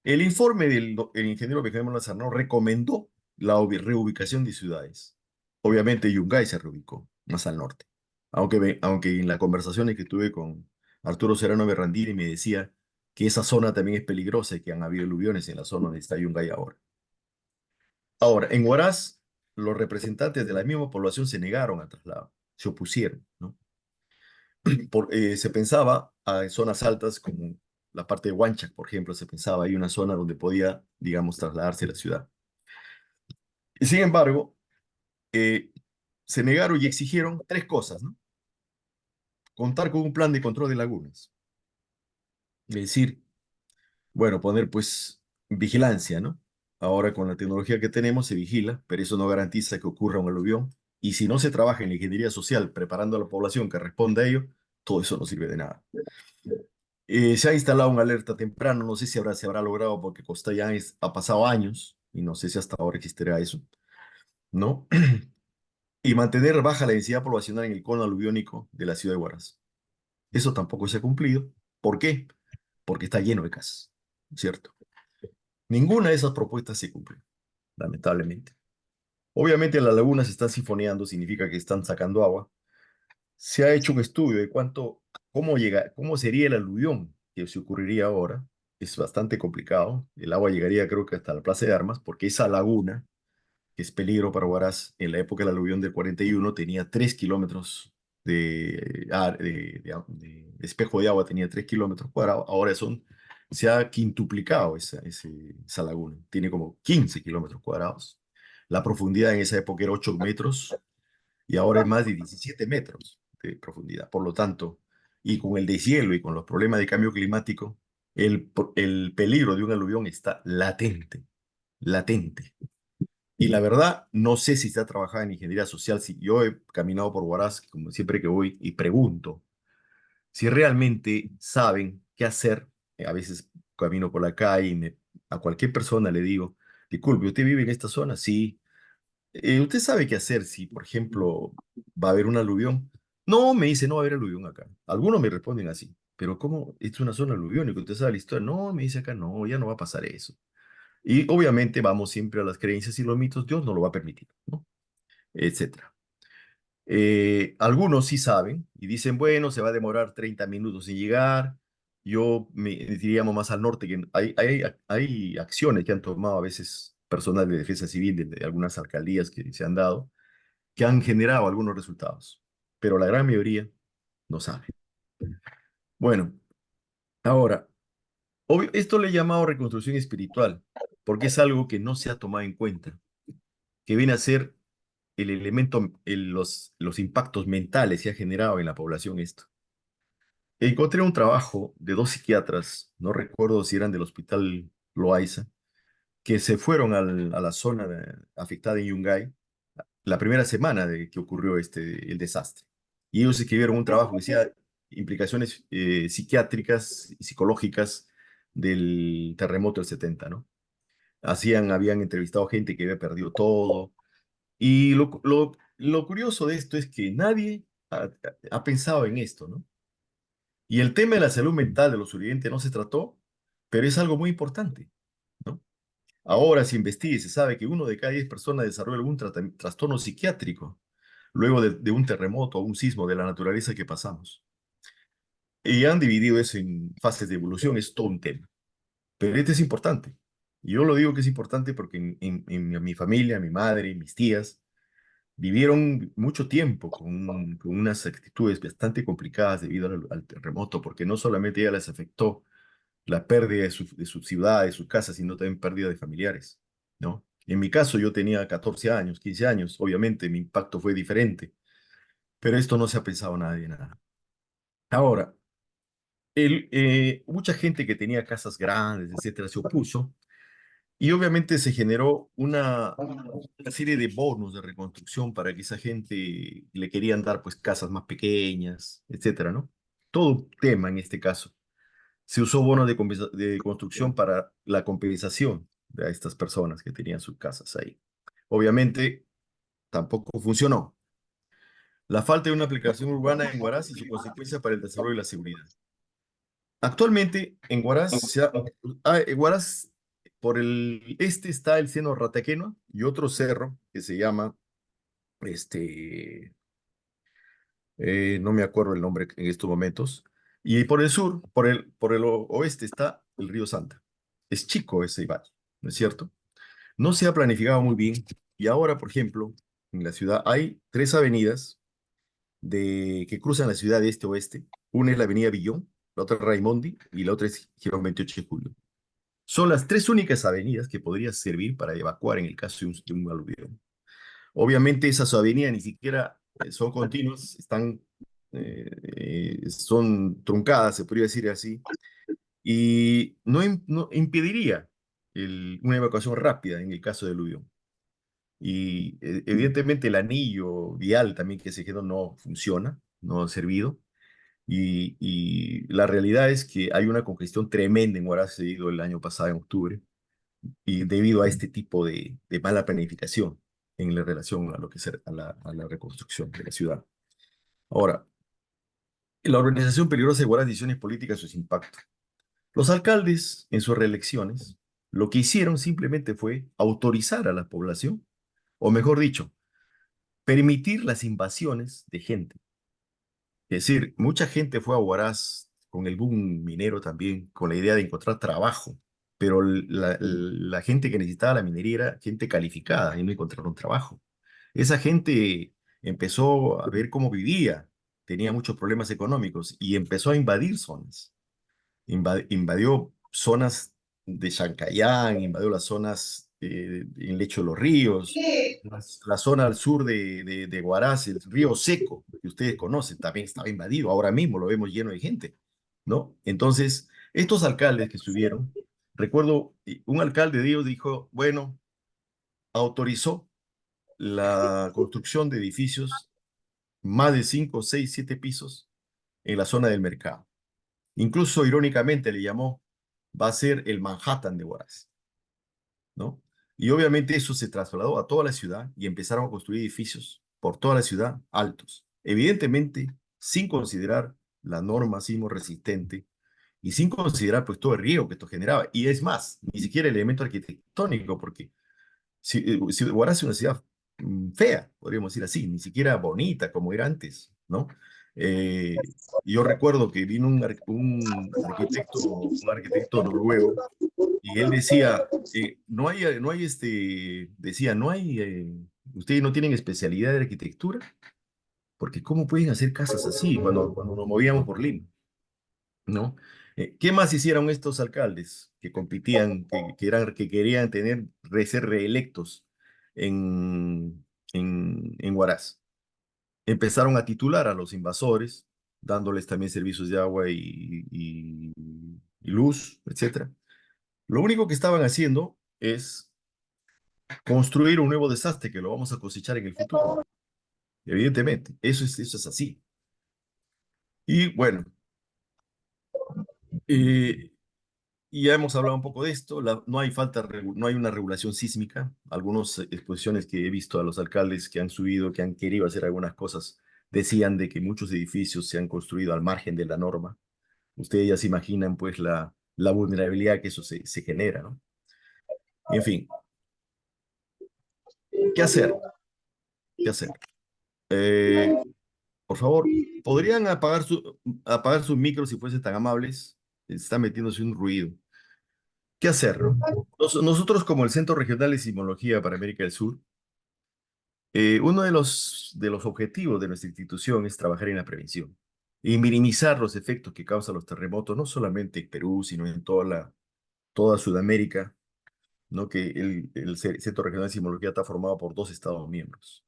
El informe del ingeniero Benjamín Lazarno recomendó la reubicación de ciudades. Obviamente Yungay se reubicó más al norte, aunque en las conversaciones que tuve con Arturo Serrano Berrandini me decía que esa zona también es peligrosa y que han habido aluviones en la zona donde está Yungay ahora. Ahora, en Huaraz, los representantes de la misma población se negaron a trasladar, se opusieron, ¿no? Se pensaba en zonas altas como la parte de Huanchac, por ejemplo, se pensaba hay una zona donde podía, digamos, trasladarse la ciudad. Y sin embargo, eh, se negaron y exigieron tres cosas, ¿no? Contar con un plan de control de lagunas. Es decir, bueno, poner pues vigilancia, ¿no? Ahora con la tecnología que tenemos se vigila, pero eso no garantiza que ocurra un aluvión. Y si no se trabaja en la ingeniería social preparando a la población que responda a ello, todo eso no sirve de nada. Se ha instalado una alerta temprano, no sé si se habrá logrado porque Costa ya ha pasado años y no sé si hasta ahora existirá eso, ¿no? Y mantener baja la densidad poblacional en el cono aluviónico de la ciudad de Huaraz. Eso tampoco se ha cumplido. ¿Por qué? Porque está lleno de casas, ¿cierto? Ninguna de esas propuestas se cumple, lamentablemente. Obviamente las lagunas se están sifoneando, significa que están sacando agua. Se ha hecho un estudio de cómo sería el aluvión que se ocurriría ahora. Es bastante complicado. El agua llegaría creo que hasta la Plaza de Armas, porque esa laguna, que es peligro para Huaraz, en la época del aluvión del 41 tenía 3 kilómetros de espejo de agua, tenía 3 kilómetros cuadrados. Ahora se ha quintuplicado esa laguna. Tiene como 15 kilómetros cuadrados. La profundidad en esa época era 8 metros y ahora es más de 17 metros de profundidad. Por lo tanto, y con el deshielo y con los problemas de cambio climático, el peligro de un aluvión está latente, latente. Y la verdad, no sé si se ha trabajado en ingeniería social. Si yo he caminado por Huaraz, como siempre que voy, y pregunto si realmente saben qué hacer. A veces camino por la calle y a cualquier persona le digo, disculpe, ¿usted vive en esta zona? Sí. ¿Usted sabe qué hacer si, por ejemplo, va a haber un aluvión? No, me dice, no va a haber aluvión acá. Algunos me responden así, pero ¿cómo? Esto es una zona aluviónica, ¿usted sabe la historia? No, me dice acá, no, ya no va a pasar eso. Y obviamente vamos siempre a las creencias y los mitos, Dios no lo va a permitir, ¿no? Etcétera. Algunos sí saben y dicen, bueno, se va a demorar 30 minutos en llegar. Yo me diríamos más al norte, que hay acciones que han tomado a veces personal de defensa civil de algunas alcaldías que se han dado, que han generado algunos resultados, pero la gran mayoría no sabe. Bueno, ahora, obvio, esto le he llamado reconstrucción espiritual, porque es algo que no se ha tomado en cuenta, que viene a ser el elemento, los impactos mentales que ha generado en la población esto. Encontré un trabajo de dos psiquiatras, no recuerdo si eran del Hospital Loaiza, que se fueron a la zona afectada en Yungay la primera semana de que ocurrió el desastre. Y ellos escribieron un trabajo que decía implicaciones psiquiátricas y psicológicas del terremoto del 70, ¿no? Habían entrevistado gente que había perdido todo. Y lo curioso de esto es que nadie ha pensado en esto, ¿no? Y el tema de la salud mental de los sobrevivientes no se trató, pero es algo muy importante, ¿no? Ahora se investiga y se sabe que uno de cada 10 personas desarrolla algún trastorno psiquiátrico luego de un terremoto o un sismo de la naturaleza que pasamos. Y han dividido eso en fases de evolución, es todo un tema. Pero este es importante. Y yo lo digo que es importante porque en mi familia, mi madre, mis tías, vivieron mucho tiempo con unas actitudes bastante complicadas debido al terremoto, porque no solamente ella les afectó la pérdida de su ciudad, de su casa, sino también pérdida de familiares, ¿no? En mi caso, yo tenía 14 años, 15 años, obviamente mi impacto fue diferente, pero esto no se ha pensado nadie, nada. Ahora, mucha gente que tenía casas grandes, etcétera, se opuso y obviamente se generó una serie de bonos de reconstrucción para que esa gente le querían dar pues casas más pequeñas, etcétera, ¿no? Todo un tema en este caso. Se usó bonos de construcción para la compensación de estas personas que tenían sus casas ahí. Obviamente tampoco funcionó. La falta de una aplicación urbana en Huaraz y su consecuencia para el desarrollo y la seguridad. Actualmente en Huaraz, en Huaraz por el este está el Seno Rataqueno y otro cerro que se llama, este, no me acuerdo el nombre en estos momentos. Y por el sur, por el oeste está el río Santa. Es chico ese valle, ¿no es cierto? No se ha planificado muy bien y ahora, por ejemplo, en la ciudad hay tres avenidas que cruzan la ciudad de este a oeste. Una es la avenida Villón, la otra es Raimondi y la otra es Girón 28 de Julio. Son las tres únicas avenidas que podrían servir para evacuar en el caso de un aluvión. Obviamente esas avenidas ni siquiera son continuas, son truncadas, se podría decir así, y no impediría una evacuación rápida en el caso de aluvión. Y evidentemente el anillo vial también que se quedó no funciona, no ha servido. Y la realidad es que hay una congestión tremenda en Huaraz debido el año pasado, en octubre, y debido a este tipo de mala planificación en la relación a lo que a la reconstrucción de la ciudad. Ahora, la organización peligrosa de Huaraz, decisiones políticas, sus impactos. Los alcaldes, en sus reelecciones, lo que hicieron simplemente fue autorizar a la población, o mejor dicho, permitir las invasiones de gente. Es decir, mucha gente fue a Huaraz con el boom minero también, con la idea de encontrar trabajo, pero la gente que necesitaba la minería era gente calificada y no encontraron trabajo. Esa gente empezó a ver cómo vivía, tenía muchos problemas económicos y empezó a invadir zonas. Invadió zonas de Chancayán, invadió las zonas en lecho de los ríos, la zona al sur de Huaraz, el río Seco, que ustedes conocen, también estaba invadido, ahora mismo lo vemos lleno de gente, ¿no? Entonces, estos alcaldes que estuvieron, recuerdo, un alcalde de ellos dijo, bueno, autorizó la construcción de edificios más de 5, 6, 7 pisos en la zona del mercado. Incluso irónicamente le llamó, va a ser el Manhattan de Huaraz, ¿no? Y obviamente eso se trasladó a toda la ciudad y empezaron a construir edificios por toda la ciudad altos. Evidentemente, sin considerar la norma sismo resistente y sin considerar pues todo el riesgo que esto generaba. Y es más, ni siquiera el elemento arquitectónico, porque si Huaraz es una ciudad fea, podríamos decir así, ni siquiera bonita como era antes, ¿no? Yo recuerdo que vino un arquitecto noruego, y él decía, decía, ustedes no tienen especialidad de arquitectura, porque ¿cómo pueden hacer casas así cuando nos movíamos por Lima, ¿no? ¿Qué más hicieron estos alcaldes que compitían, que querían ser reelectos en Huaraz? Empezaron a titular a los invasores, dándoles también servicios de agua y luz, etcétera. Lo único que estaban haciendo es construir un nuevo desastre que lo vamos a cosechar en el futuro. Evidentemente, eso es así. Y bueno, eh, y ya hemos hablado un poco de esto. No hay no hay una regulación sísmica. Algunas exposiciones que he visto a los alcaldes que han subido, que han querido hacer algunas cosas, decían de que muchos edificios se han construido al margen de la norma. Ustedes ya se imaginan pues la vulnerabilidad que eso se genera, ¿no? Y en fin, ¿qué hacer? ¿Qué hacer? Eh, por favor, ¿podrían apagar sus micros si fuesen tan amables? Está metiéndose un ruido. ¿Qué hacer, no? Nosotros, como el Centro Regional de Sismología para América del Sur, uno de los objetivos de nuestra institución es trabajar en la prevención y minimizar los efectos que causan los terremotos, no solamente en Perú, sino en toda Sudamérica, ¿no? Que el Centro Regional de Sismología está formado por 2 estados miembros.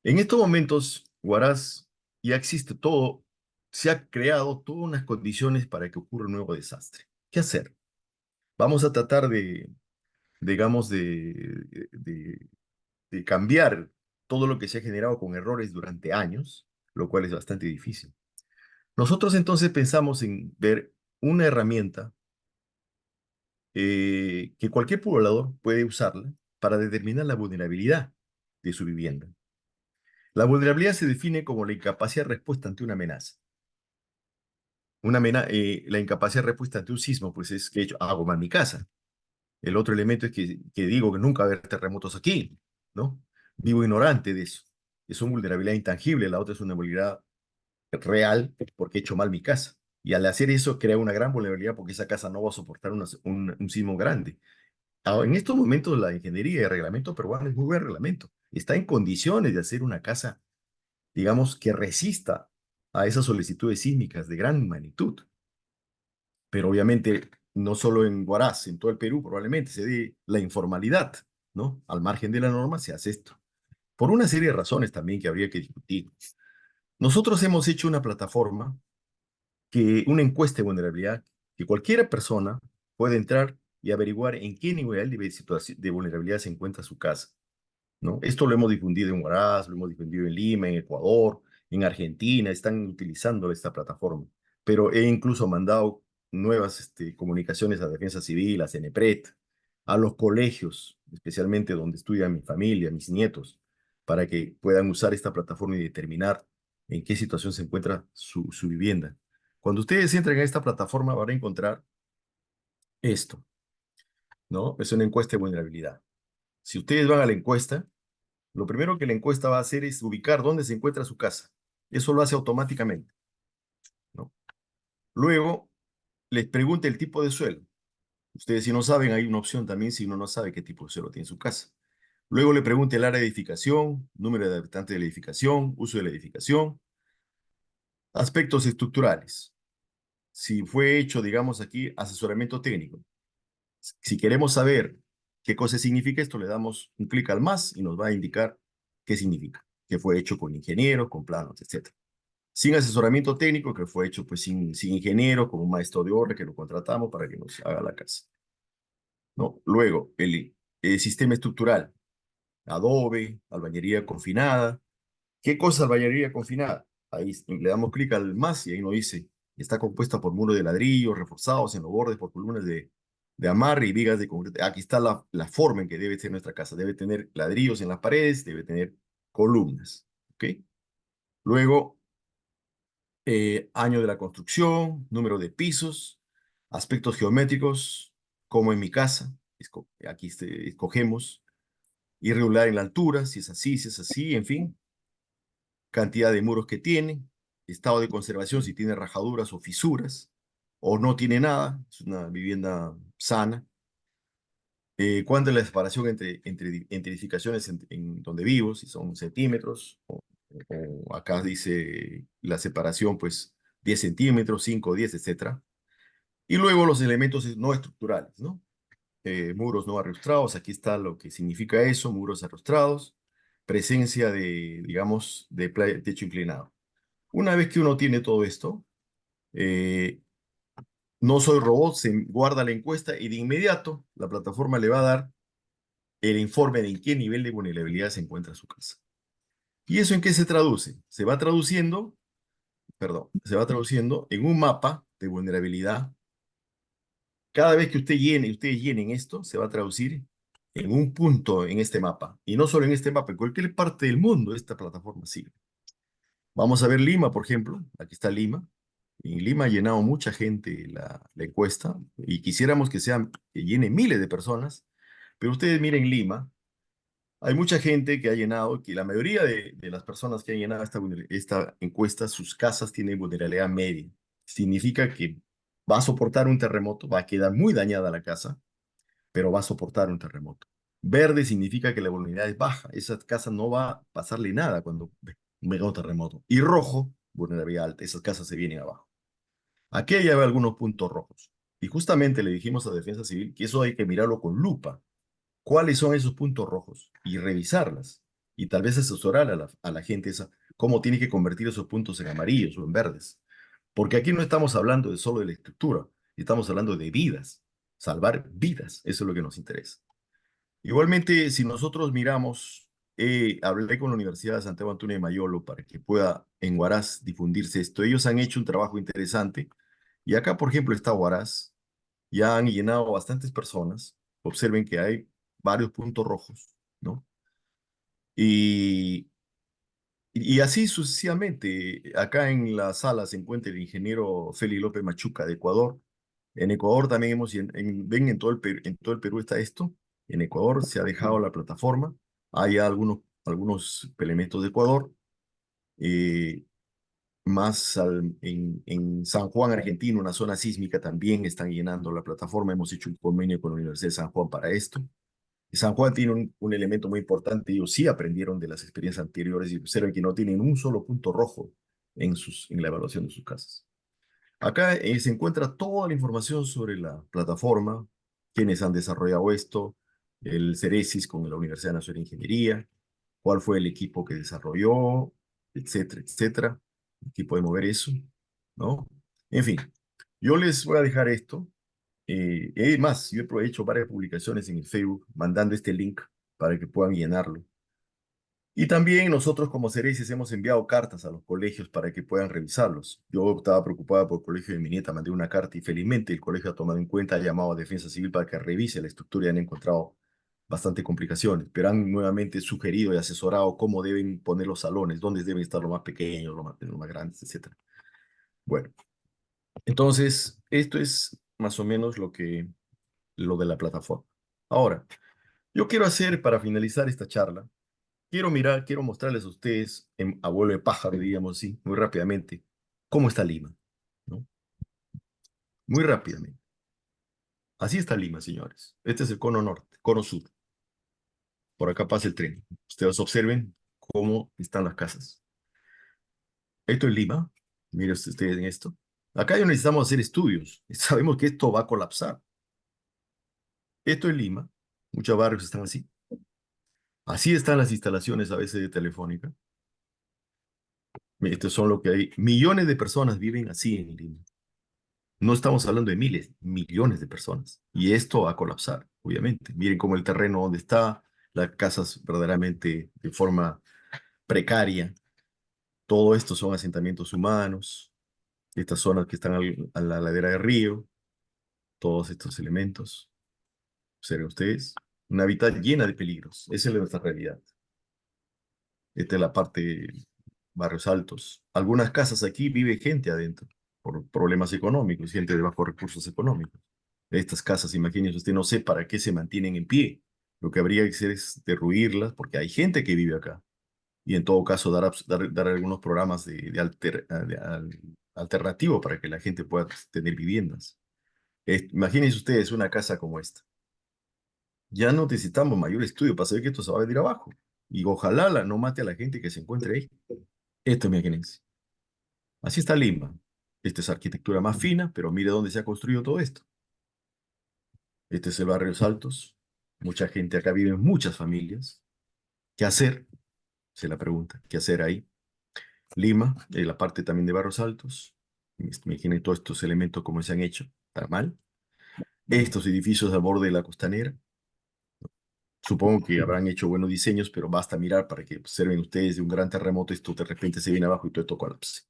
En estos momentos, Huaraz ya existe todo, se ha creado todas unas condiciones para que ocurra un nuevo desastre. ¿Qué hacer? Vamos a tratar digamos, de cambiar todo lo que se ha generado con errores durante años, lo cual es bastante difícil. Nosotros entonces pensamos en ver una herramienta que cualquier poblador puede usarla para determinar la vulnerabilidad de su vivienda. La vulnerabilidad se define como la incapacidad de respuesta ante una amenaza. La incapacidad de respuesta ante un sismo, pues es que hago mal mi casa. El otro elemento es que digo que nunca va a haber terremotos aquí, ¿no? Vivo ignorante de eso. Es una vulnerabilidad intangible, la otra es una vulnerabilidad real porque he hecho mal mi casa. Y al hacer eso crea una gran vulnerabilidad porque esa casa no va a soportar un sismo grande. Ahora, en estos momentos la ingeniería y el reglamento peruano es muy buen reglamento. Está en condiciones de hacer una casa, digamos, que resista a esas solicitudes sísmicas de gran magnitud. Pero obviamente no solo en Huaraz, en todo el Perú probablemente se dé la informalidad, ¿no? Al margen de la norma se hace esto. Por una serie de razones también que habría que discutir. Nosotros hemos hecho una plataforma, una encuesta de vulnerabilidad, que cualquier persona puede entrar y averiguar en qué nivel de vulnerabilidad se encuentra su casa, ¿no? Esto lo hemos difundido en Huaraz, lo hemos difundido en Lima, en Ecuador, en Argentina, están utilizando esta plataforma. Pero he incluso mandado nuevas comunicaciones a Defensa Civil, a CENEPRED, a los colegios, especialmente donde estudia mi familia, mis nietos, para que puedan usar esta plataforma y determinar en qué situación se encuentra su vivienda. Cuando ustedes entren a esta plataforma van a encontrar esto, ¿no? Es una encuesta de vulnerabilidad. Si ustedes van a la encuesta, lo primero que la encuesta va a hacer es ubicar dónde se encuentra su casa. Eso lo hace automáticamente, ¿no? Luego, les pregunta el tipo de suelo. Ustedes si no saben, hay una opción también si uno no sabe qué tipo de suelo tiene su casa. Luego le pregunta el área de edificación, número de habitantes de la edificación, uso de la edificación, aspectos estructurales. Si fue hecho, digamos aquí, asesoramiento técnico. Si queremos saber qué cosa significa esto, le damos un clic al más y nos va a indicar qué significa, que fue hecho con ingenieros, con planos, etcétera. Sin asesoramiento técnico, que fue hecho pues sin ingeniero, con un maestro de obra que lo contratamos para que nos haga la casa, ¿no? Luego, el sistema estructural, adobe, albañería confinada. ¿Qué cosa es albañería confinada? Ahí le damos clic al más y ahí nos dice, está compuesta por muros de ladrillo reforzados en los bordes por columnas de amarre y vigas de concreto. Aquí está la forma en que debe ser nuestra casa. Debe tener ladrillos en las paredes, debe tener columnas, ¿ok? Luego, año de la construcción, número de pisos, aspectos geométricos, como en mi casa. Aquí escogemos. irregular en la altura, si es así, en fin, cantidad de muros que tiene, estado de conservación, si tiene rajaduras o fisuras, o no tiene nada, es una vivienda sana. ¿Cuánto es la separación entre edificaciones en donde vivo? Si son centímetros, o acá dice la separación, pues 10 centímetros, 5, 10, etcétera. Y luego los elementos no estructurales, ¿no? Muros no arrostrados, aquí está lo que significa eso, muros arrostrados, presencia de, digamos, de techo inclinado. Una vez que uno tiene todo esto, eh, no soy robot, se guarda la encuesta y de inmediato la plataforma le va a dar el informe de en qué nivel de vulnerabilidad se encuentra su casa. ¿Y eso en qué se traduce? Se va traduciendo, perdón, se va traduciendo en un mapa de vulnerabilidad. Cada vez que ustedes llenen esto, se va a traducir en un punto en este mapa. Y no solo en este mapa, en cualquier parte del mundo esta plataforma sirve. Vamos a ver Lima, por ejemplo. Aquí está Lima. En Lima ha llenado mucha gente la encuesta y quisiéramos que llene miles de personas. Pero ustedes miren Lima, hay mucha gente que ha llenado, que la mayoría de las personas que han llenado esta encuesta, sus casas tienen vulnerabilidad media. Significa que va a soportar un terremoto, va a quedar muy dañada la casa, pero va a soportar un terremoto. Verde significa que la vulnerabilidad es baja, esa casa no va a pasarle nada cuando venga un terremoto. Y rojo, vulnerabilidad alta, esas casas se vienen abajo. Aquí hay algunos puntos rojos. Y justamente le dijimos a Defensa Civil que eso hay que mirarlo con lupa. ¿Cuáles son esos puntos rojos? Y revisarlas. Y tal vez asesorar a la gente esa, cómo tiene que convertir esos puntos en amarillos o en verdes. Porque aquí no estamos hablando de solo de la estructura, estamos hablando de vidas, salvar vidas, eso es lo que nos interesa. Igualmente, si nosotros miramos, hablé con la Universidad de Santiago Antonio de Mayolo para que pueda en Huaraz difundirse esto. Ellos han hecho un trabajo interesante y acá, por ejemplo, está Huaraz, ya han llenado bastantes personas. Observen que hay varios puntos rojos, ¿no? Y, y así sucesivamente. Acá en la sala se encuentra el ingeniero Félix López Machuca de Ecuador. En Ecuador también ven en todo el Perú está esto. En Ecuador se ha dejado la plataforma. Hay algunos elementos de Ecuador. eh, Más en San Juan, Argentina, una zona sísmica, también están llenando la plataforma. Hemos hecho un convenio con la Universidad de San Juan para esto. Y San Juan tiene un elemento muy importante. Ellos sí aprendieron de las experiencias anteriores y observan que no tienen un solo punto rojo en la evaluación de sus casas. Acá se encuentra toda la información sobre la plataforma, quiénes han desarrollado esto, el Ceresis con la Universidad Nacional de Ingeniería, cuál fue el equipo que desarrolló, etcétera, etcétera. Aquí podemos ver eso, ¿no? En fin, yo les voy a dejar esto. Más, yo he hecho varias publicaciones en el Facebook mandando este link para que puedan llenarlo. Y también nosotros como Ceresis hemos enviado cartas a los colegios para que puedan revisarlos. Yo estaba preocupada por el colegio de mi nieta, mandé una carta y felizmente el colegio ha tomado en cuenta, ha llamado a Defensa Civil para que revise la estructura y han encontrado bastante complicaciones, pero han nuevamente sugerido y asesorado cómo deben poner los salones, dónde deben estar los más pequeños, los más grandes, etcétera. Bueno, entonces esto es más o menos lo de la plataforma. Ahora, yo quiero hacer para finalizar esta charla. Quiero mostrarles a ustedes, en abuelo de pájaro, diríamos así, muy rápidamente, cómo está Lima, ¿no? Muy rápidamente. Así está Lima, señores. Este es el cono norte, cono sur. Por acá pasa el tren. Ustedes observen cómo están las casas. Esto es Lima. Miren ustedes en esto. Acá ya necesitamos hacer estudios. Sabemos que esto va a colapsar. Esto es Lima. Muchos barrios están así. Así están las instalaciones a veces de Telefónica. Estos son lo que hay. Millones de personas viven así en Lima. No estamos hablando de miles, millones de personas. Y esto va a colapsar, obviamente. Miren cómo el terreno donde está, las casas verdaderamente de forma precaria. Todo esto son asentamientos humanos, estas zonas que están a la ladera del río, todos estos elementos. Observen ustedes, una hábitat llena de peligros. Esa es nuestra realidad. Esta es la parte barrios altos. Algunas casas aquí vive gente adentro por problemas económicos, gente de bajos recursos económicos. Estas casas, imagínense usted, no sé para qué se mantienen en pie. Lo que habría que hacer es derruirlas, porque hay gente que vive acá. Y en todo caso, dar algunos programas alternativos para que la gente pueda tener viviendas. Imagínense ustedes una casa como esta. Ya no necesitamos mayor estudio para saber que esto se va a venir abajo. Y ojalá no mate a la gente que se encuentre ahí. Esto, imagínense. Así está Lima. Esta es arquitectura más fina, pero mire dónde se ha construido todo esto. Este es el barrio Los Altos. Mucha gente acá vive, muchas familias. ¿Qué hacer? Se la pregunta. ¿Qué hacer ahí? Lima, la parte también de Barrios Altos. Imaginen todos estos elementos como se han hecho. Está mal. Estos edificios al borde de la costanera. Supongo que habrán hecho buenos diseños, pero basta mirar para que observen ustedes de un gran terremoto, esto de repente se viene abajo y todo esto colapse.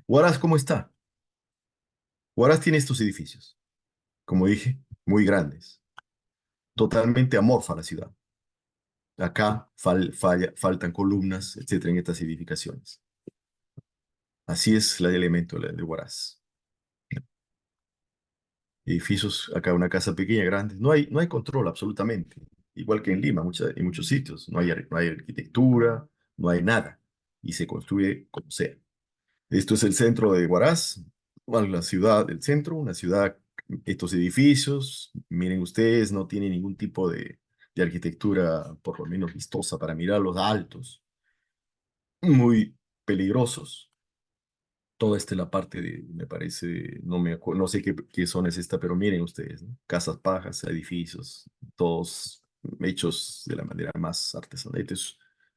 Huaraz, ¿cómo está? Huaraz tiene estos edificios, como dije, muy grandes, totalmente amorfa la ciudad. Acá faltan columnas, etcétera, en estas edificaciones. Así es el elemento de Huaraz. Edificios, acá una casa pequeña, grande. No hay control absolutamente. Igual que en Lima, en muchos sitios. No hay arquitectura, no hay nada. Y se construye como sea. Esto es el centro de Huaraz, bueno, la ciudad del centro, una ciudad, estos edificios, miren ustedes, no tiene ningún tipo de arquitectura, por lo menos vistosa, para mirarlos altos, muy peligrosos. Toda esta es la parte de, me parece, no sé qué zona es esta, pero miren ustedes, ¿no? Casas pajas, edificios, todos hechos de la manera más artesanal.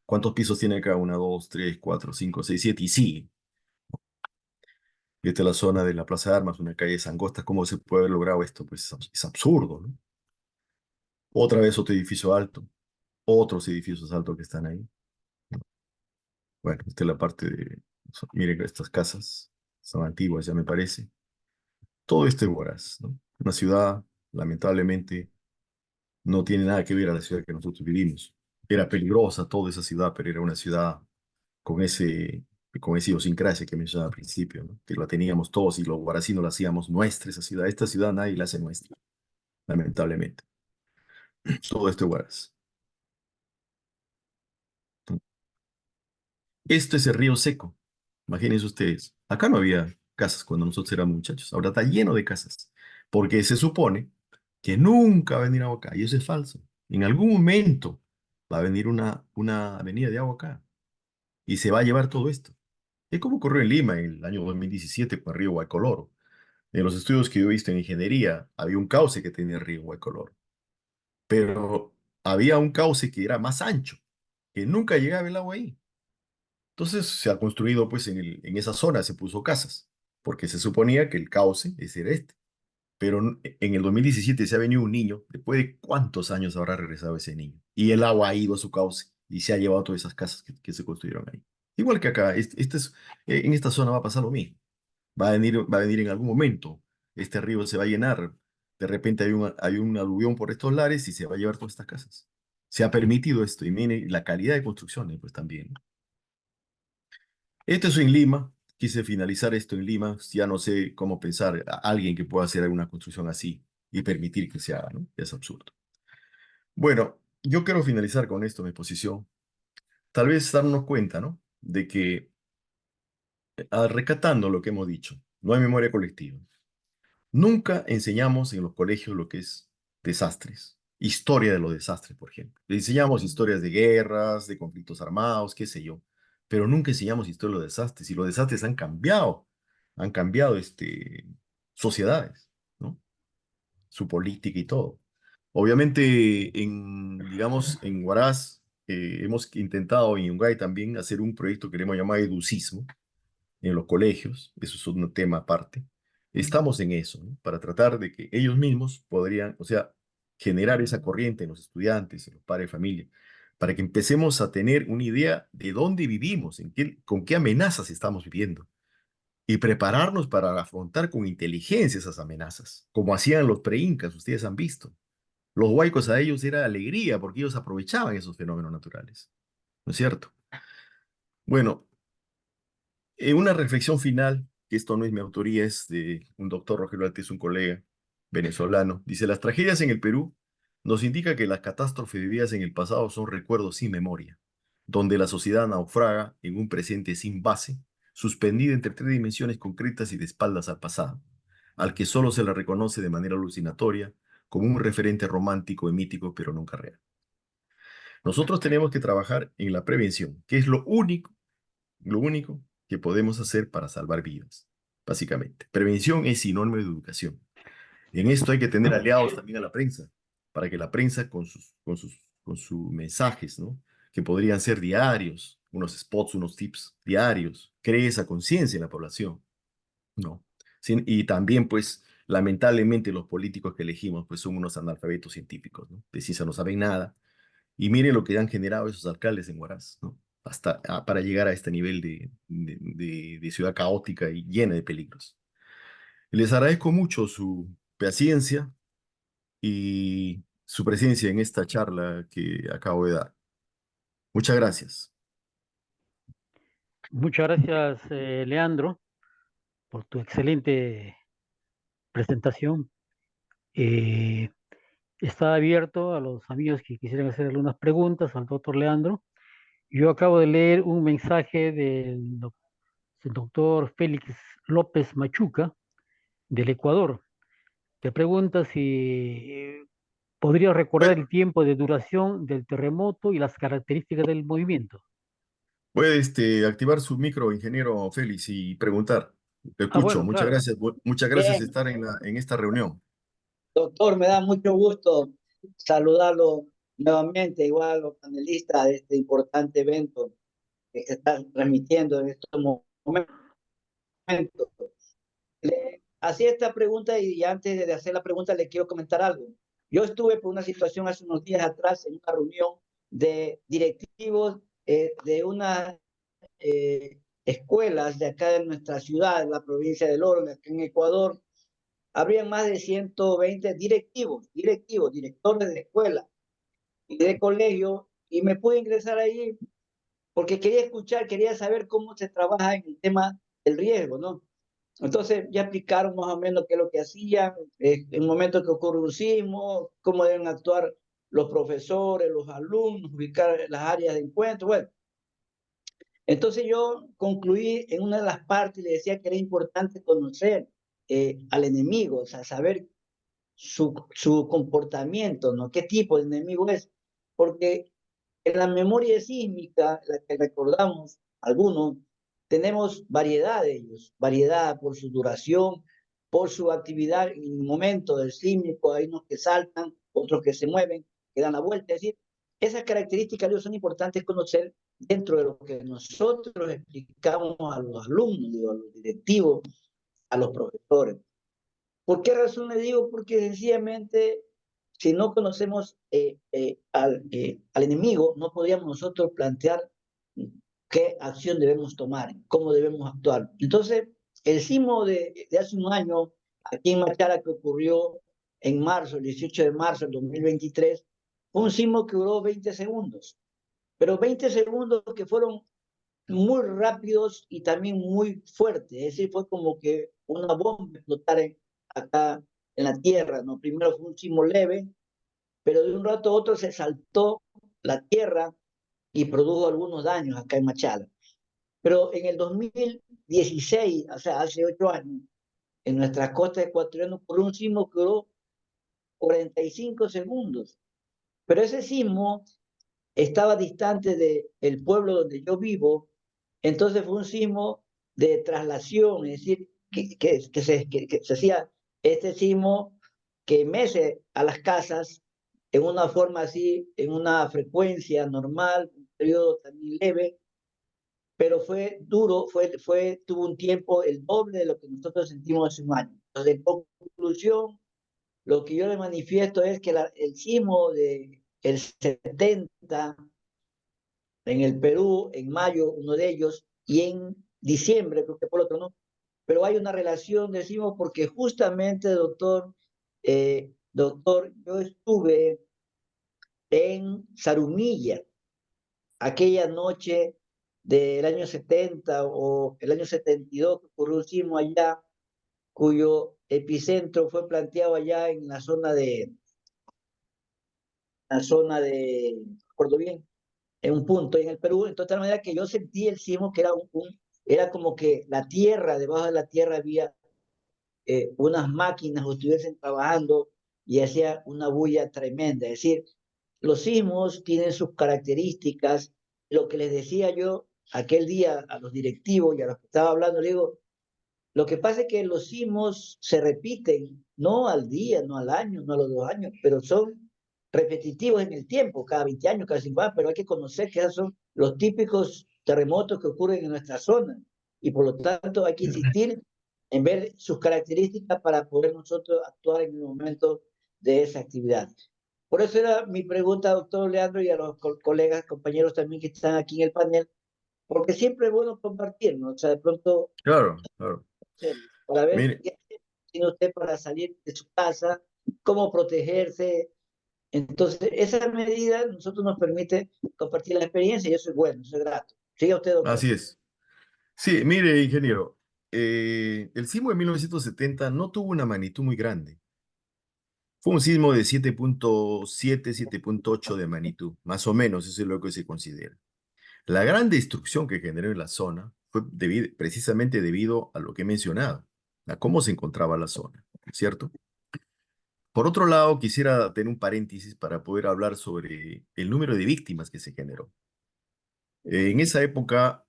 ¿Cuántos pisos tiene acá? Una, dos, tres, cuatro, cinco, seis, siete, y sí. Esta es la zona de la Plaza de Armas, una calle angosta. ¿Cómo se puede haber logrado esto? Pues es absurdo, ¿no? Otra vez otro edificio alto, otros edificios altos que están ahí. Bueno, esta es la parte de, miren estas casas, son antiguas ya me parece. Todo esto es Huaraz, ¿no? Una ciudad, lamentablemente, no tiene nada que ver a la ciudad que nosotros vivimos. Era peligrosa toda esa ciudad, pero era una ciudad con esa idiosincrasia que mencionaba al principio, ¿no? Que la teníamos todos y los guaracinos la hacíamos nuestra, esa ciudad. Esta ciudad nadie la hace nuestra, lamentablemente. Todo esto es Huaraz. Esto es el río Seco. Imagínense ustedes. Acá no había casas cuando nosotros éramos muchachos. Ahora está lleno de casas. Porque se supone que nunca va a venir agua acá. Y eso es falso. En algún momento va a venir una avenida de agua acá. Y se va a llevar todo esto. Es como ocurrió en Lima en el año 2017 con el río Guaycoloro. En los estudios que yo he visto en ingeniería, había un cauce que tenía el río Guaycoloro. Pero había un cauce que era más ancho, que nunca llegaba el agua ahí. Entonces se ha construido, pues en esa zona se puso casas, porque se suponía que el cauce ese era este. Pero en el 2017 se ha venido un niño, después de cuántos años habrá regresado ese niño. Y el agua ha ido a su cauce y se ha llevado todas esas casas que se construyeron ahí. Igual que acá, en esta zona va a pasar lo mismo. Va a venir en algún momento, este río se va a llenar. De repente hay un aluvión por estos lares y se va a llevar todas estas casas. Se ha permitido esto y mire la calidad de construcciones, pues también. Esto es en Lima. Quise finalizar esto en Lima. Ya no sé cómo pensar a alguien que pueda hacer alguna construcción así y permitir que se haga, ¿no? Es absurdo. Bueno, yo quiero finalizar con esto mi posición. Tal vez darnos cuenta, ¿no? De que, recatando lo que hemos dicho, no hay memoria colectiva. Nunca enseñamos en los colegios lo que es desastres. Historia de los desastres, por ejemplo. Le enseñamos historias de guerras, de conflictos armados, qué sé yo. Pero nunca enseñamos historia de los desastres. Y los desastres han cambiado sociedades, ¿no? Su política y todo. Obviamente, digamos, en Huaraz hemos intentado, en Yungay también, hacer un proyecto que queremos llamar Educismo en los colegios, eso es un tema aparte. Estamos en eso, ¿no? Para tratar de que ellos mismos podrían, o sea, generar esa corriente en los estudiantes, en los padres de familia, para que empecemos a tener una idea de dónde vivimos, con qué amenazas estamos viviendo y prepararnos para afrontar con inteligencia esas amenazas, como hacían los preincas, ustedes han visto. Los huaicos a ellos era alegría porque ellos aprovechaban esos fenómenos naturales, ¿no es cierto? Bueno, una reflexión final, que esto no es mi autoría, es de un doctor Rogelio Altés, un colega venezolano. Dice, las tragedias en el Perú nos indica que las catástrofes vividas en el pasado son recuerdos sin memoria, donde la sociedad naufraga en un presente sin base, suspendida entre tres dimensiones concretas y de espaldas al pasado, al que solo se le reconoce de manera alucinatoria como un referente romántico y mítico, pero nunca real. Nosotros tenemos que trabajar en la prevención, que es lo único que podemos hacer para salvar vidas, básicamente. Prevención es sinónimo de educación. En esto hay que tener aliados también a la prensa, para que la prensa con sus mensajes, ¿no? Que podrían ser diarios, unos spots, unos tips diarios, cree esa conciencia en la población, ¿no? Y también, pues, lamentablemente los políticos que elegimos, pues, son unos analfabetos científicos, ¿no? De ciencia no saben nada, y miren lo que han generado esos alcaldes en Huaraz, ¿no? Para llegar a este nivel de ciudad caótica y llena de peligros. Les agradezco mucho su paciencia y su presencia en esta charla que acabo de dar. Muchas gracias. Muchas gracias, Leandro, por tu excelente presentación. Eh, Está abierto a los amigos que quisieran hacer algunas preguntas al doctor Leandro. Yo acabo de leer un mensaje del doctor Félix López Machuca, del Ecuador. Te pregunta si podría recordar Puede, el tiempo de duración del terremoto y las características del movimiento. puede activar su micro, ingeniero Félix, y preguntar. Te Ah, escucho. bueno, Muchas claro. gracias. Muchas gracias de Bien, estar en esta reunión. doctor, me da mucho gusto saludarlo nuevamente, igual a los panelistas de este importante evento que se está transmitiendo en estos momentos. Le hacía esta pregunta y antes de hacer la pregunta le quiero comentar algo. Yo estuve por una situación hace unos días atrás en una reunión de directivos de unas escuelas de acá de nuestra ciudad, en la provincia del Oro, acá en Ecuador. Habrían más de 120 directores de escuela y de colegio, y me pude ingresar ahí porque quería escuchar, quería saber cómo se trabaja en el tema del riesgo, ¿no? Entonces ya explicaron más o menos qué es lo que hacían, en el momento que ocurre un sismo, cómo deben actuar los profesores, los alumnos, ubicar las áreas de encuentro. Bueno, entonces yo concluí en una de las partes y le decía que era importante conocer al enemigo, o sea, saber su comportamiento, ¿no? ¿Qué tipo de enemigo es? Porque en la memoria sísmica, la que recordamos algunos, tenemos variedad de ellos, variedad por su duración, por su actividad en el momento del sísmico, hay unos que saltan, otros que se mueven, que dan la vuelta, es decir, esas características de ellos son importantes conocer dentro de lo que nosotros explicamos a los alumnos, digo, a los directivos, a los profesores. ¿Por qué razón le digo? Porque sencillamente, si no conocemos al enemigo, no podríamos nosotros plantear qué acción debemos tomar, cómo debemos actuar. Entonces, el sismo de hace un año, aquí en Machala, que ocurrió en marzo, el 18 de marzo del 2023, fue un sismo que duró 20 segundos, pero 20 segundos que fueron muy rápidos y también muy fuertes. Es decir, fue como que una bomba explotara acá en la tierra, ¿no? Primero fue un sismo leve, pero de un rato a otro se saltó la tierra y produjo algunos daños acá en Machala. Pero en el 2016, o sea, hace 8 años, en nuestra costa ecuatoriana ocurrió un sismo que duró 45 segundos. Pero ese sismo estaba distante del pueblo donde yo vivo, entonces fue un sismo de traslación, es decir, que se hacía este sismo que mece a las casas en una forma así, en una frecuencia normal, un periodo también leve, pero fue duro, tuvo un tiempo el doble de lo que nosotros sentimos hace un año. Entonces, en conclusión, lo que yo le manifiesto es que el sismo del 70 en el Perú, en mayo, uno de ellos, y en diciembre, creo que por otro, ¿no? Pero hay una relación, decimos, porque justamente, doctor, yo estuve en Zarumilla, aquella noche del año 70 o el año 72, que ocurrió un sismo allá, cuyo epicentro fue planteado allá en la zona la zona de, no recuerdo bien, en un punto en el Perú, entonces de tal manera que yo sentí el sismo que era era como que la tierra, debajo de la tierra había unas máquinas o estuviesen trabajando y hacía una bulla tremenda. Es decir, los sismos tienen sus características. Lo que les decía yo aquel día a los directivos y a los que estaba hablando, le digo, lo que pasa es que los sismos se repiten, no al día, no al año, no a los 2 años, pero son repetitivos en el tiempo, cada 20 años, cada 5 años, pero hay que conocer que esos son los típicos terremotos que ocurren en nuestra zona. Y por lo tanto hay que insistir en ver sus características para poder nosotros actuar en el momento de esa actividad. Por eso era mi pregunta, doctor Leandro, y a los colegas, compañeros también que están aquí en el panel, porque siempre es bueno compartir, ¿no? O sea, de pronto Claro, claro. para ver Mire, qué tiene usted para salir de su casa, cómo protegerse. Entonces, esa medida nosotros nos permite compartir la experiencia y eso es bueno, eso es grato. Siga usted, doctor. así es. Sí, mire, ingeniero, el sismo de 1970 no tuvo una magnitud muy grande. Fue un sismo de 7.7, 7.8 de magnitud, más o menos, eso es lo que se considera. La gran destrucción que generó en la zona fue precisamente debido a lo que he mencionado, a cómo se encontraba la zona, ¿cierto? Por otro lado, quisiera tener un paréntesis para poder hablar sobre el número de víctimas que se generó. En esa época,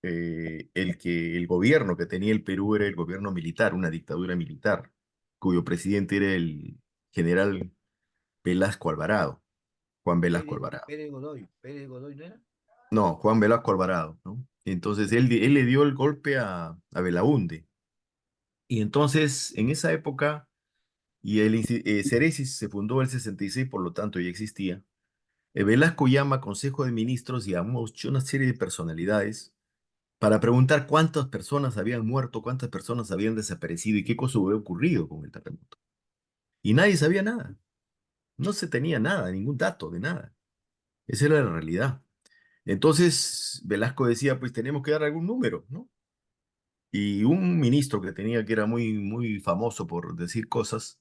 el gobierno que tenía el Perú era el gobierno militar, una dictadura militar, cuyo presidente era el general Velasco Alvarado, Juan Velasco Alvarado. Pérez Godoy, ¿no era? No, Juan Velasco Alvarado, ¿no? Entonces él le dio el golpe a Belaúnde. Y entonces, en esa época, y Ceresis se fundó en el 66, por lo tanto ya existía. Velasco llama a Consejo de Ministros y a una serie de personalidades para preguntar cuántas personas habían muerto, cuántas personas habían desaparecido y qué cosa había ocurrido con el terremoto. Y nadie sabía nada. No se tenía nada, ningún dato de nada. Esa era la realidad. Entonces Velasco decía, pues tenemos que dar algún número, ¿no? Y un ministro que tenía, que era muy, muy famoso por decir cosas,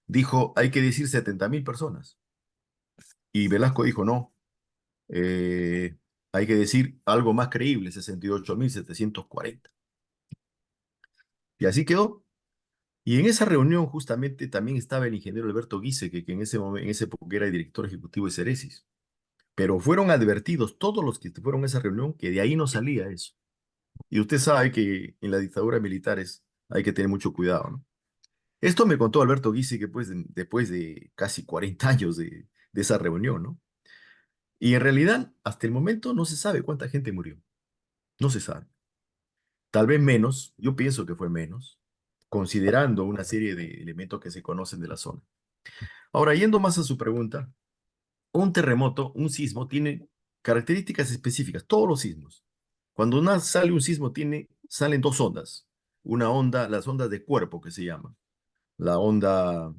dijo, hay que decir 70.000 personas. Y Velasco dijo, no, eh, hay que decir algo más creíble, 68.740. Y así quedó. Y en esa reunión justamente también estaba el ingeniero Alberto Guise, que en ese momento, en esa época era director ejecutivo de Ceresis. Pero fueron advertidos todos los que fueron a esa reunión que de ahí no salía eso. Y usted sabe que en la dictadura militares hay que tener mucho cuidado, ¿no? Esto me contó Alberto Guise que pues, después de casi 40 años de esa reunión, ¿no? Y en realidad, hasta el momento no se sabe cuánta gente murió. No se sabe. Tal vez menos, yo pienso que fue menos, considerando una serie de elementos que se conocen de la zona. Ahora, yendo más a su pregunta, un terremoto, un sismo, tiene características específicas, todos los sismos. Cuando sale un sismo, salen dos ondas. Una onda, las ondas de cuerpo que se llaman, la onda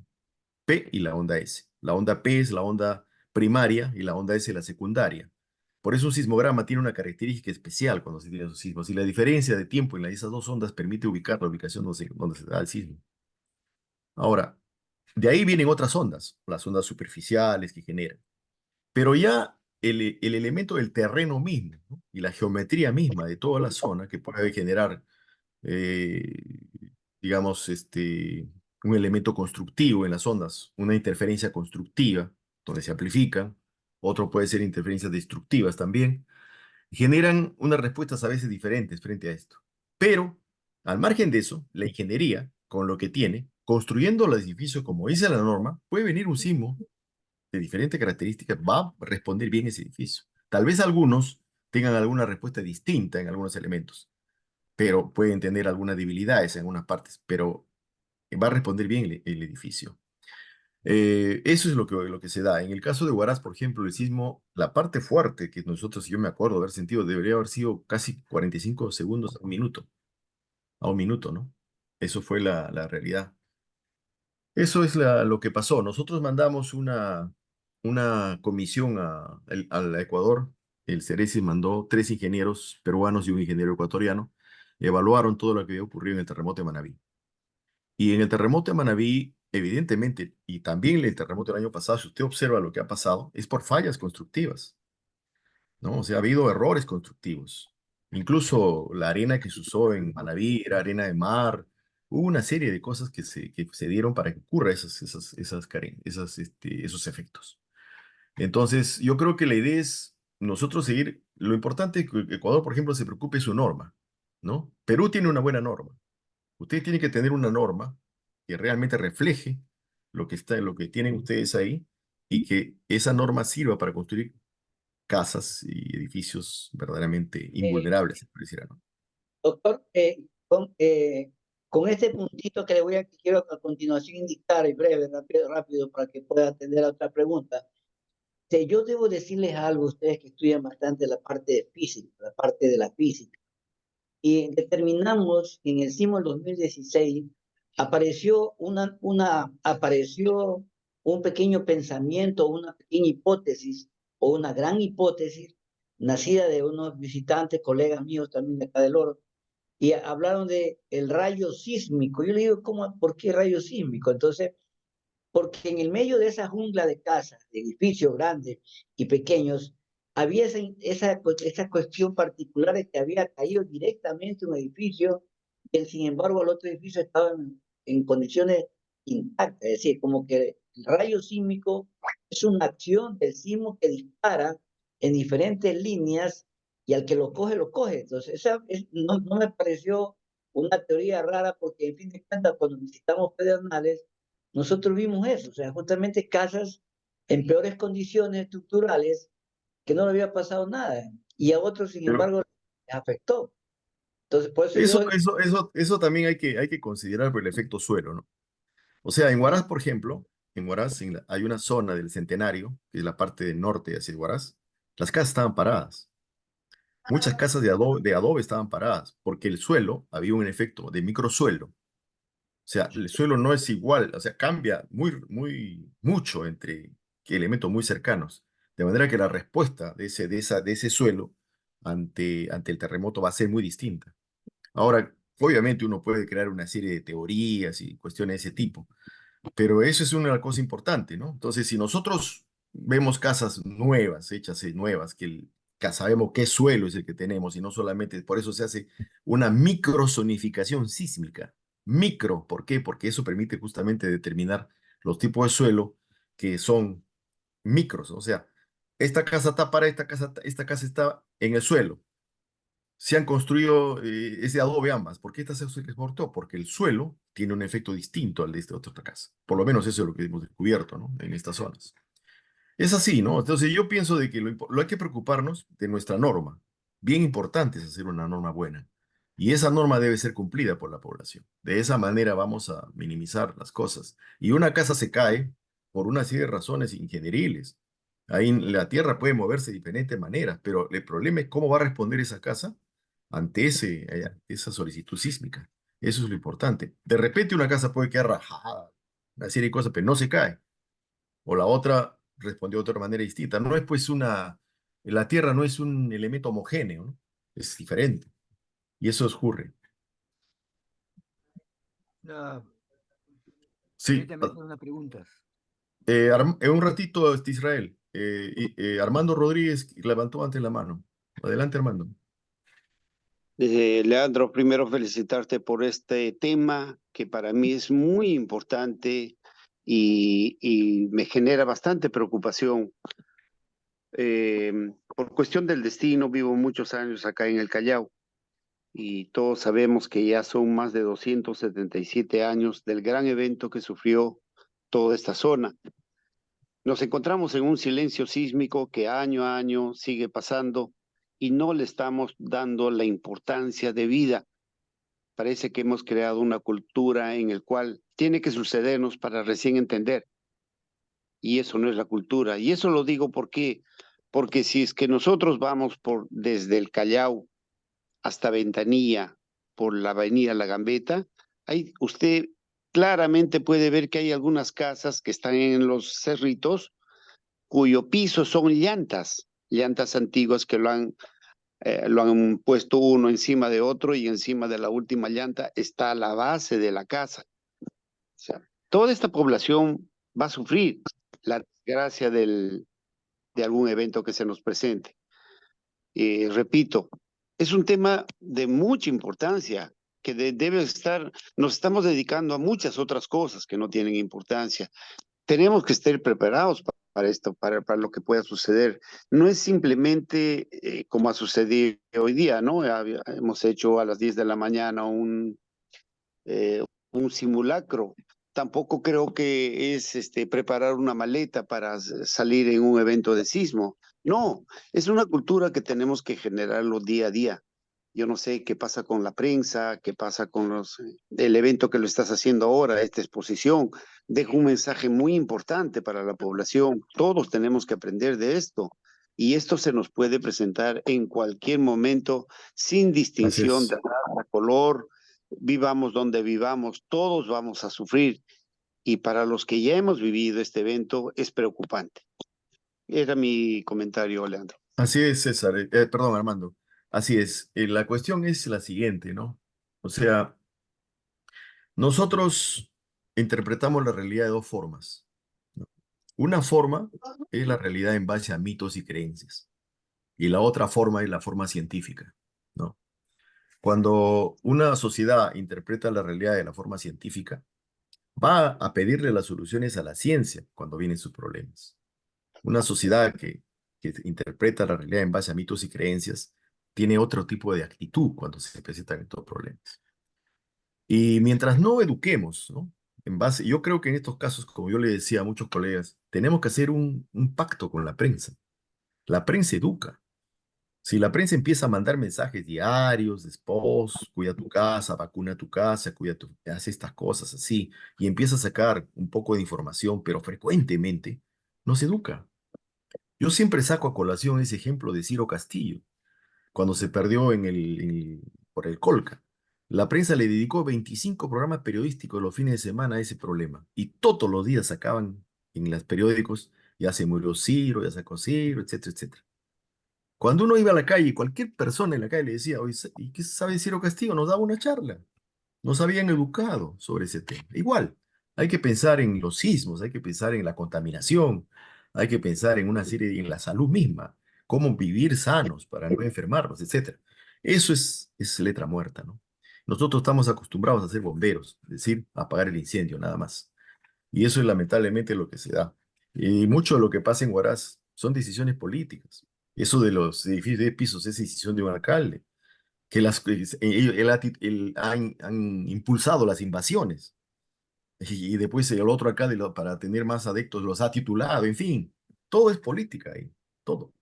P y la onda S. La onda P es la onda primaria y la onda S la secundaria. Por eso un sismograma tiene una característica especial cuando se tiene esos sismos. Y la diferencia de tiempo en esas dos ondas permite ubicar la ubicación donde se da el sismo. Ahora, de ahí vienen otras ondas, las ondas superficiales que generan. Pero ya el elemento del terreno mismo, ¿no? Y la geometría misma de toda la zona que puede generar, eh, digamos, un elemento constructivo en las ondas, una interferencia constructiva, donde se amplifican, otro puede ser interferencias destructivas también, generan unas respuestas a veces diferentes frente a esto. Pero, al margen de eso, la ingeniería, con lo que tiene, construyendo los edificios como dice la norma, puede venir un sismo de diferentes características, va a responder bien ese edificio. Tal vez algunos tengan alguna respuesta distinta en algunos elementos, pero pueden tener algunas debilidades en algunas partes, pero va a responder bien el edificio. Eso es lo que se da. En el caso de Huaraz, por ejemplo, el sismo, la parte fuerte que nosotros, yo me acuerdo haber sentido, debería haber sido casi 45 segundos a un minuto, ¿no? Eso fue la realidad. Eso es lo que pasó. Nosotros mandamos una comisión al Ecuador. El Ceresis mandó 3 ingenieros peruanos y un ingeniero ecuatoriano. Evaluaron todo lo que había ocurrido en el terremoto de Manabí. Y en el terremoto de Manabí, evidentemente, y también el terremoto del año pasado, si usted observa lo que ha pasado, es por fallas constructivas, ¿no? O sea, ha habido errores constructivos. Incluso la arena que se usó en Manabí era arena de mar. Hubo una serie de cosas que se dieron para que ocurra esos efectos. Entonces, yo creo que la idea es nosotros seguir. Lo importante es que Ecuador, por ejemplo, se preocupe de su norma, ¿no? Perú tiene una buena norma. Usted tiene que tener una norma que realmente refleje lo que tienen ustedes ahí y que esa norma sirva para construir casas y edificios verdaderamente Eh, invulnerables, se pareciera, ¿no? Doctor, con este puntito que quiero a continuación indicar, y breve, rápido, para que pueda atender a otra pregunta. Yo debo decirles algo a ustedes que estudian bastante la parte de física, la parte de la física. Y determinamos en el sismo del 2016, apareció un pequeño pensamiento, una pequeña hipótesis o una gran hipótesis nacida de unos visitantes, colegas míos también de acá del Oro, y hablaron de el rayo sísmico. Yo le digo, ¿cómo, por qué rayo sísmico? Entonces, porque en el medio de esa jungla de casas, de edificios grandes y pequeños, había esa cuestión particular de que había caído directamente un edificio, y sin embargo el otro edificio estaba en condiciones intactas, es decir, como que el rayo sísmico es una acción del sismo que dispara en diferentes líneas y al que lo coge, lo coge. Entonces, no me pareció una teoría rara porque, en fin de cuentas, cuando visitamos Pedernales, nosotros vimos eso, o sea, justamente casas en peores condiciones estructurales que no le había pasado nada y a otros, sin Pero embargo, les afectó. Entonces, por eso yo... eso también hay que considerar por el efecto suelo, ¿no? O sea, en Huaraz, por ejemplo, en Huaraz hay una zona del Centenario, que es la parte del norte hacia el Huaraz, las casas estaban paradas. Muchas casas de adobe estaban paradas, porque el suelo, había un efecto de microsuelo. O sea, el suelo no es igual, o sea, cambia mucho entre elementos muy cercanos. De manera que la respuesta de ese suelo ante el terremoto va a ser muy distinta. Ahora, obviamente uno puede crear una serie de teorías y cuestiones de ese tipo, pero eso es una cosa importante, ¿no? Entonces, si nosotros vemos casas nuevas, hechas nuevas, que sabemos qué suelo es el que tenemos y no solamente, por eso se hace una microzonificación sísmica. Micro, ¿por qué? Porque eso permite justamente determinar los tipos de suelo que son micros, o sea, esta casa está para esta casa está en el suelo. Se han construido ese adobe ambas. ¿Por qué esta se exportó? Porque el suelo tiene un efecto distinto al de esta otra casa. Por lo menos eso es lo que hemos descubierto, ¿no? En estas zonas. Es así, ¿no? Entonces yo pienso de que lo hay que preocuparnos de nuestra norma. Bien importante es hacer una norma buena. Y esa norma debe ser cumplida por la población. De esa manera vamos a minimizar las cosas. Y una casa se cae por una serie de razones ingenieriles. Ahí la tierra puede moverse de diferentes maneras, pero el problema es cómo va a responder esa casa ante esa solicitud sísmica. Eso es lo importante. De repente una casa puede quedar rajada, una serie de cosas, pero no se cae. O la otra respondió de otra manera distinta. No es pues la Tierra no es un elemento homogéneo, ¿no? Es diferente. Y eso ocurre. No, Sí, permítame hacer una pregunta. en un ratito, Israel. Armando Rodríguez levantó antes la mano. Adelante, Armando. Leandro, primero felicitarte por este tema que para mí es muy importante y me genera bastante preocupación. Por cuestión del destino, vivo muchos años acá en el Callao y todos sabemos que ya son más de 277 años del gran evento que sufrió toda esta zona. Nos encontramos en un silencio sísmico que año a año sigue pasando y no le estamos dando la importancia de vida. Parece que hemos creado una cultura en la cual tiene que sucedernos para recién entender. Y eso no es la cultura. Y eso lo digo porque si es que nosotros vamos desde el Callao hasta Ventanilla, por la avenida La Gambeta, ahí usted claramente puede ver que hay algunas casas que están en los cerritos cuyo piso son llantas antiguas que lo han puesto uno encima de otro y encima de la última llanta está la base de la casa. O sea, toda esta población va a sufrir la desgracia de algún evento que se nos presente. Repito, es un tema de mucha importancia que debe estar, nos estamos dedicando a muchas otras cosas que no tienen importancia. Tenemos que estar preparados para esto, para lo que pueda suceder. No es simplemente como ha sucedido hoy día, ¿no? Hemos hecho a las 10 de la mañana un simulacro. Tampoco creo que es preparar una maleta para salir en un evento de sismo. No, es una cultura que tenemos que generarlo día a día. Yo no sé qué pasa con la prensa, qué pasa con el evento que lo estás haciendo ahora, esta exposición. Deja un mensaje muy importante para la población. Todos tenemos que aprender de esto. Y esto se nos puede presentar en cualquier momento, sin Así distinción de es. raza, color, vivamos donde vivamos, todos vamos a sufrir. Y para los que ya hemos vivido este evento, es preocupante. Era mi comentario, Leandro. Así es, César. Perdón, Armando. Así es. La cuestión es la siguiente, ¿no? O sea, nosotros interpretamos la realidad de dos formas, ¿no? Una forma es la realidad en base a mitos y creencias, y la otra forma es la forma científica, ¿no? Cuando una sociedad interpreta la realidad de la forma científica, va a pedirle las soluciones a la ciencia cuando vienen sus problemas. Una sociedad que interpreta la realidad en base a mitos y creencias tiene otro tipo de actitud cuando se presentan estos problemas. Y mientras no eduquemos, ¿no? En base, yo creo que en estos casos, como yo le decía a muchos colegas, tenemos que hacer un pacto con la prensa. La prensa educa. Si la prensa empieza a mandar mensajes diarios, de post, cuida tu casa, vacuna tu casa, hace estas cosas así, y empieza a sacar un poco de información, pero frecuentemente, no se educa. Yo siempre saco a colación ese ejemplo de Ciro Castillo, cuando se perdió por el Colca. La prensa le dedicó 25 programas periodísticos los fines de semana a ese problema, y todos los días sacaban en los periódicos, ya se murió Ciro, ya sacó Ciro, etcétera, etcétera. Cuando uno iba a la calle, cualquier persona en la calle le decía, oye, ¿y qué sabe Ciro Castillo? Nos daba una charla. Nos habían educado sobre ese tema. Igual, hay que pensar en los sismos, hay que pensar en la contaminación, hay que pensar en una serie, en la salud misma, cómo vivir sanos para no enfermarnos, etcétera. Eso es letra muerta, ¿no? Nosotros estamos acostumbrados a ser bomberos, es decir, a apagar el incendio, nada más. Y eso es lamentablemente lo que se da. Y mucho de lo que pasa en Huaraz son decisiones políticas. Eso de los edificios de pisos es decisión de un alcalde, que han impulsado las invasiones. Y después el otro alcalde, para tener más adeptos, los ha titulado, en fin. Todo es política ahí, todo.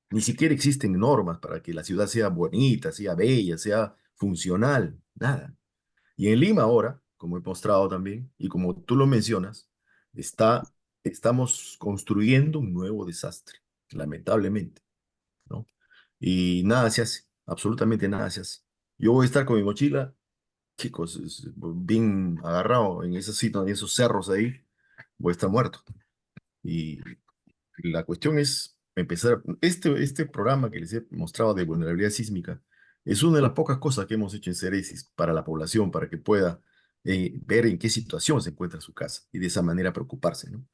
Ni siquiera existen normas para que la ciudad sea bonita, sea bella, sea funcional, nada. Y en Lima ahora, como he mostrado también, y como tú lo mencionas, estamos construyendo un nuevo desastre, lamentablemente, ¿no? Y nada se hace, absolutamente nada se hace. Yo voy a estar con mi mochila, chicos, bien agarrado en ese sitio, en esos cerros ahí, voy a estar muerto. Y la cuestión es empezar, este programa que les he mostrado de vulnerabilidad sísmica es una de las pocas cosas que hemos hecho en Ceresis para la población, para que pueda ver en qué situación se encuentra su casa y de esa manera preocuparse, ¿no?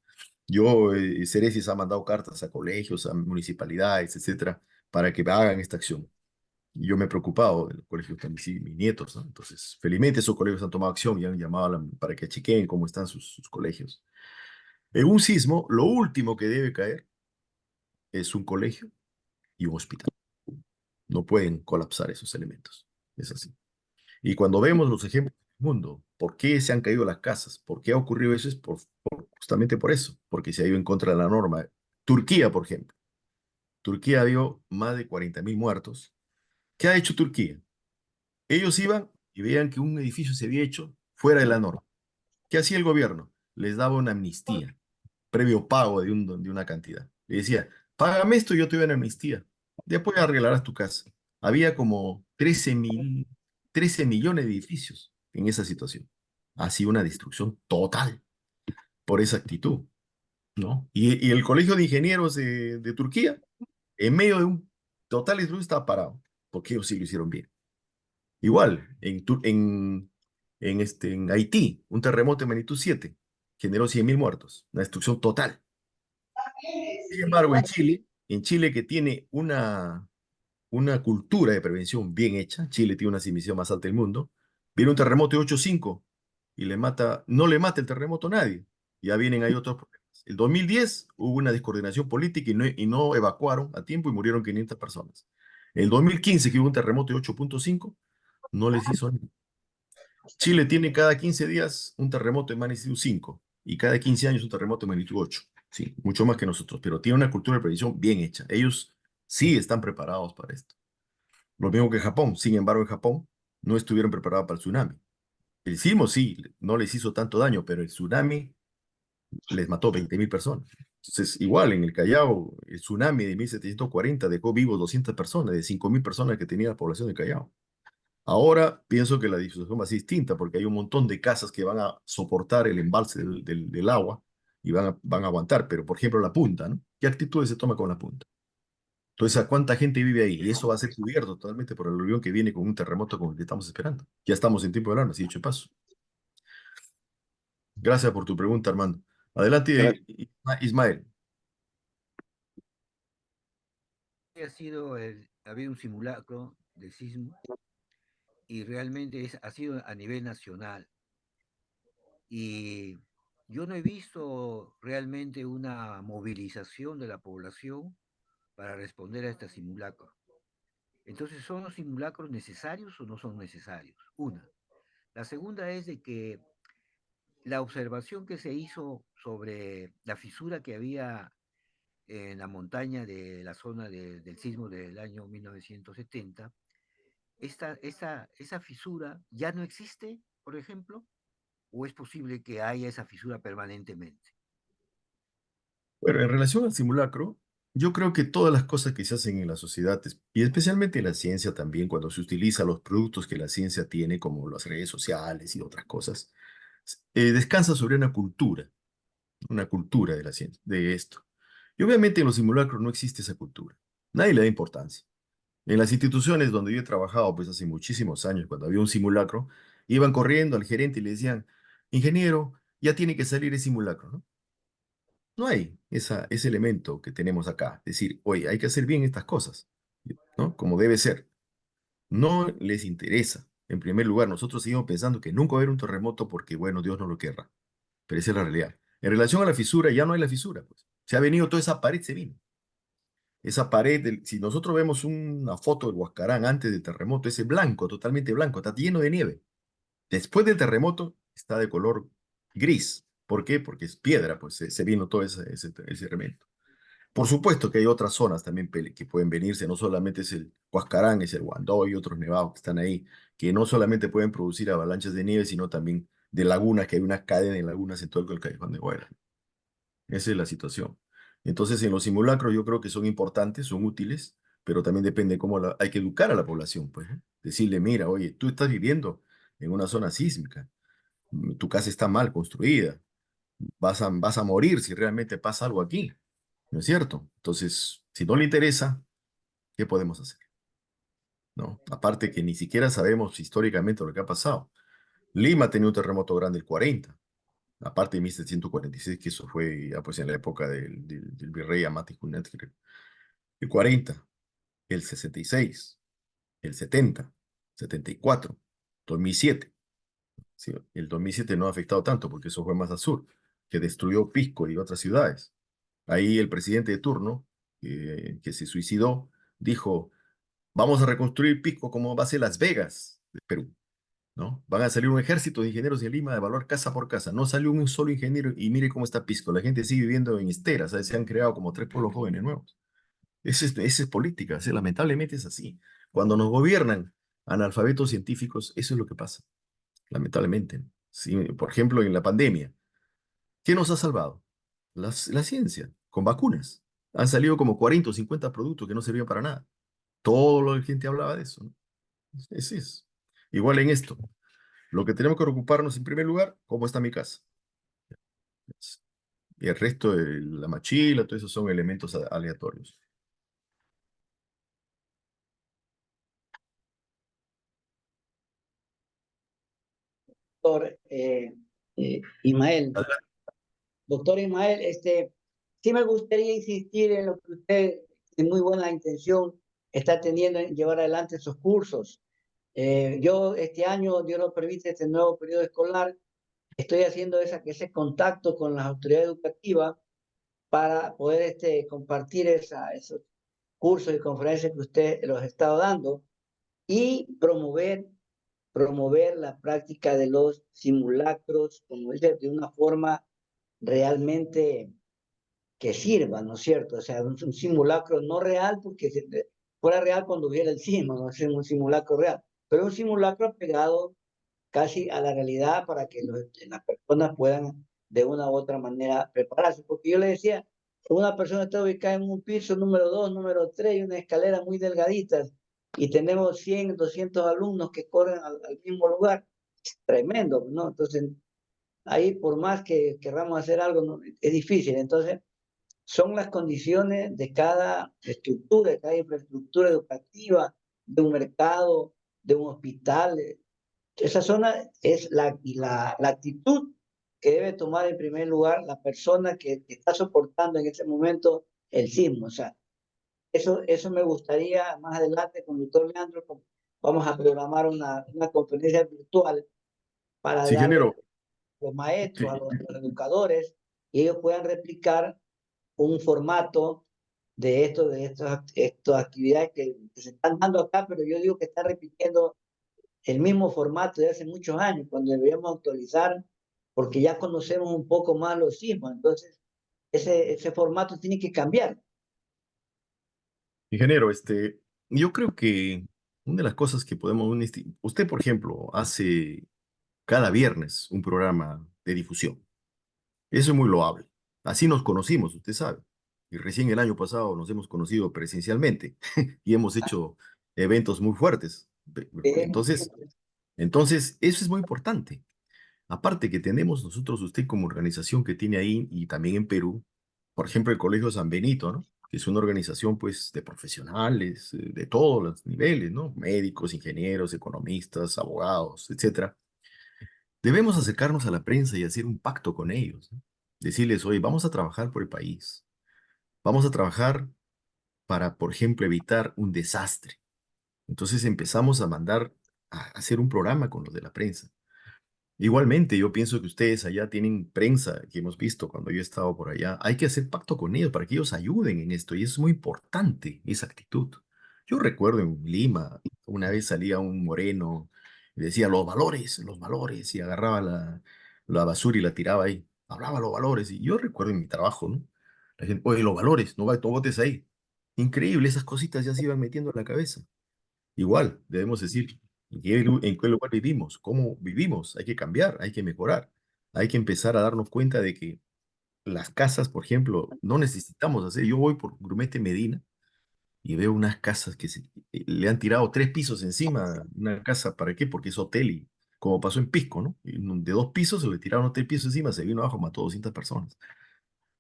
Yo, Ceresis ha mandado cartas a colegios, a municipalidades, etcétera, para que hagan esta acción. Y yo me he preocupado de los colegios de mis nietos, ¿no? Entonces, felizmente esos colegios han tomado acción y han llamado para que chequeen cómo están sus colegios. En un sismo, lo último que debe caer es un colegio y un hospital. No pueden colapsar esos elementos. Es así. Y cuando vemos los ejemplos del mundo, ¿por qué se han caído las casas? ¿Por qué ha ocurrido eso? Es justamente por eso, porque se ha ido en contra de la norma. Turquía, por ejemplo. Turquía dio más de 40.000 muertos. ¿Qué ha hecho Turquía? Ellos iban y veían que un edificio se había hecho fuera de la norma. ¿Qué hacía el gobierno? Les daba una amnistía, previo pago de una cantidad. Le decía, págame esto y yo te doy una amnistía. Después arreglarás tu casa. Había como 13 millones de edificios en esa situación. Ha sido una destrucción total por esa actitud, ¿no? Y el Colegio de Ingenieros de Turquía, en medio de un total destrucción, estaba parado, porque ellos sí lo hicieron bien. Igual, en Haití, un terremoto de magnitud 7. generó 100.000 muertos, una destrucción total. Sin embargo, en Chile que tiene una cultura de prevención bien hecha, Chile tiene una sismicidad más alta del mundo, viene un terremoto de 8,5 y no le mata el terremoto a nadie. Ya vienen ahí otros problemas. El 2010 hubo una descoordinación política y no evacuaron a tiempo y murieron 500 personas. El 2015, que hubo un terremoto de 8,5, no les hizo nada. Chile tiene cada 15 días un terremoto de magnitud 5 y cada 15 años un terremoto de magnitud 8. Sí, mucho más que nosotros, pero tiene una cultura de prevención bien hecha. Ellos sí están preparados para esto. Lo mismo que Japón. Sin embargo, en Japón no estuvieron preparados para el tsunami. El sismo sí, no les hizo tanto daño, pero el tsunami les mató 20.000 personas. Entonces, igual en el Callao, el tsunami de 1740 dejó vivos 200 personas, de 5.000 personas que tenía la población de Callao. Ahora pienso que la situación va a ser distinta porque hay un montón de casas que van a soportar el embalse del agua y van a aguantar. Pero, por ejemplo, la punta, ¿no? ¿Qué actitudes se toma con la punta? Entonces, ¿a cuánta gente vive ahí? Y eso va a ser cubierto totalmente por el aluvión que viene con un terremoto como el que estamos esperando. Ya estamos en tiempo de alarma, así dicho de paso. Gracias por tu pregunta, Armando. Adelante, Ismael. Ha habido un simulacro de sismo y realmente ha sido a nivel nacional. Y yo no he visto realmente una movilización de la población para responder a este simulacro. Entonces, ¿son los simulacros necesarios o no son necesarios? Una. La segunda es de que la observación que se hizo sobre la fisura que había en la montaña de la zona del sismo del año 1970, esa fisura ya no existe, por ejemplo, o es posible que haya esa fisura permanentemente. Bueno, en relación al simulacro, yo creo que todas las cosas que se hacen en la sociedad, y especialmente en la ciencia también, cuando se utiliza los productos que la ciencia tiene, como las redes sociales y otras cosas, descansa sobre una cultura de la ciencia, de esto. Y obviamente en los simulacros no existe esa cultura. Nadie le da importancia. En las instituciones donde yo he trabajado, pues hace muchísimos años, cuando había un simulacro, iban corriendo al gerente y le decían, ingeniero, ya tiene que salir el simulacro, ¿no? No hay ese elemento que tenemos acá. Decir, oye, hay que hacer bien estas cosas, ¿no? Como debe ser. No les interesa. En primer lugar, nosotros seguimos pensando que nunca va a haber un terremoto porque, bueno, Dios no lo querrá. Pero esa es la realidad. En relación a la fisura, ya no hay la fisura, pues. Se ha venido toda esa pared, se vino. Esa pared, si nosotros vemos una foto del Huascarán antes del terremoto, ese blanco, totalmente blanco, está lleno de nieve. Después del terremoto, está de color gris. ¿Por qué? Porque es piedra, pues se vino todo ese elemento. Por supuesto que hay otras zonas también que pueden venirse, no solamente es el Huascarán, es el Guandó y otros nevados que están ahí, que no solamente pueden producir avalanchas de nieve, sino también de lagunas, que hay una cadena de lagunas en todo el Callejón de Guayra. Esa es la situación. Entonces, en los simulacros yo creo que son importantes, son útiles, pero también depende cómo hay que educar a la población, pues, ¿eh? Decirle, mira, oye, tú estás viviendo en una zona sísmica, tu casa está mal construida, vas a morir si realmente pasa algo aquí, ¿no es cierto? Entonces, si no le interesa, ¿qué podemos hacer? ¿No? Aparte que ni siquiera sabemos históricamente lo que ha pasado. Lima tenía un terremoto grande el 40, aparte de 1746, que eso fue ya pues en la época del virrey Amati Cunhat, creo. El 40, el 66, el 70, 74, 2007. Sí, el 2007 no ha afectado tanto porque eso fue más al sur, que destruyó Pisco y otras ciudades. Ahí el presidente de turno, que se suicidó, dijo, vamos a reconstruir Pisco como va a ser Las Vegas de Perú, ¿no? Van a salir un ejército de ingenieros de Lima a evaluar casa por casa. No salió un solo ingeniero y mire cómo está Pisco. La gente sigue viviendo en esteras, ¿sabes? Se han creado como 3 pueblos jóvenes nuevos. Esa es política, ¿sí? Lamentablemente es así. Cuando nos gobiernan analfabetos científicos, eso es lo que pasa, lamentablemente. Sí, por ejemplo, en la pandemia, ¿qué nos ha salvado? La ciencia, con vacunas. Han salido como 40 o 50 productos que no servían para nada. Todo la gente hablaba de eso, ¿no? Ese es. Igual en esto. Lo que tenemos que preocuparnos en primer lugar, ¿cómo está mi casa? Y el resto de la machila, todo eso son elementos aleatorios. Doctor Ismael, doctor Ismael, sí me gustaría insistir en lo que usted, en muy buena intención, está teniendo en llevar adelante esos cursos. Yo este año, Dios lo permite, este nuevo periodo escolar, estoy haciendo ese contacto con las autoridades educativas para poder compartir esos cursos y conferencias que usted los ha estado dando y promover la práctica de los simulacros, como dice, de una forma realmente que sirva, ¿no es cierto? O sea, un simulacro no real, porque si fuera real cuando hubiera el sismo, no es un simulacro real, pero un simulacro pegado casi a la realidad para que las personas puedan de una u otra manera prepararse. Porque yo le decía, una persona está ubicada en un piso número 2, número 3 y una escalera muy delgadita y tenemos 100, 200 alumnos que corren al mismo lugar. Es tremendo, ¿no? Entonces, ahí por más que querramos hacer algo, ¿no? Es difícil. Entonces, son las condiciones de cada estructura, de cada infraestructura educativa, de un mercado, de un hospital. Esa zona es la actitud que debe tomar en primer lugar la persona que está soportando en ese momento el sismo. O sea, eso me gustaría más adelante con el doctor Leandro. Vamos a programar una conferencia virtual para Sí, darle a ingeniero. los maestros, Sí, a los educadores, y ellos puedan replicar un formato estas actividades que se están dando acá, pero yo digo que están repitiendo el mismo formato de hace muchos años, cuando deberíamos actualizar, porque ya conocemos un poco más los sismos, entonces ese formato tiene que cambiar. ingeniero, yo creo que una de las cosas que podemos, usted, por ejemplo, hace cada viernes un programa de difusión. Eso es muy loable. Así nos conocimos, usted sabe. Y recién el año pasado nos hemos conocido presencialmente y hemos hecho eventos muy fuertes. Entonces, eso es muy importante. Aparte que tenemos nosotros, usted como organización que tiene ahí y también en Perú, por ejemplo, el Colegio San Benito, ¿no? Que es una organización, pues, de profesionales, de todos los niveles, ¿no? Médicos, ingenieros, economistas, abogados, etcétera. Debemos acercarnos a la prensa y hacer un pacto con ellos, ¿no? Decirles, oye, vamos a trabajar por el país. Vamos a trabajar para, por ejemplo, evitar un desastre. Entonces empezamos a mandar a hacer un programa con los de la prensa. Igualmente, yo pienso que ustedes allá tienen prensa que hemos visto cuando yo he estado por allá. Hay que hacer pacto con ellos para que ellos ayuden en esto y es muy importante esa actitud. Yo recuerdo en Lima, una vez salía un moreno y decía los valores, y agarraba la basura y la tiraba ahí. Hablaba los valores y yo recuerdo en mi trabajo, ¿no? La gente, oye, los valores, no botes ahí. Increíble, esas cositas ya se iban metiendo en la cabeza. Igual, debemos decir en qué lugar vivimos, cómo vivimos, hay que cambiar, hay que mejorar, hay que empezar a darnos cuenta de que las casas, por ejemplo, no necesitamos hacer. Yo voy por Grumete Medina y veo unas casas que le han tirado 3 pisos encima, una casa, ¿para qué? Porque es hotel y como pasó en Pisco, ¿no? De 2 pisos se le tiraron 3 pisos encima, se vino abajo, mató 200 personas.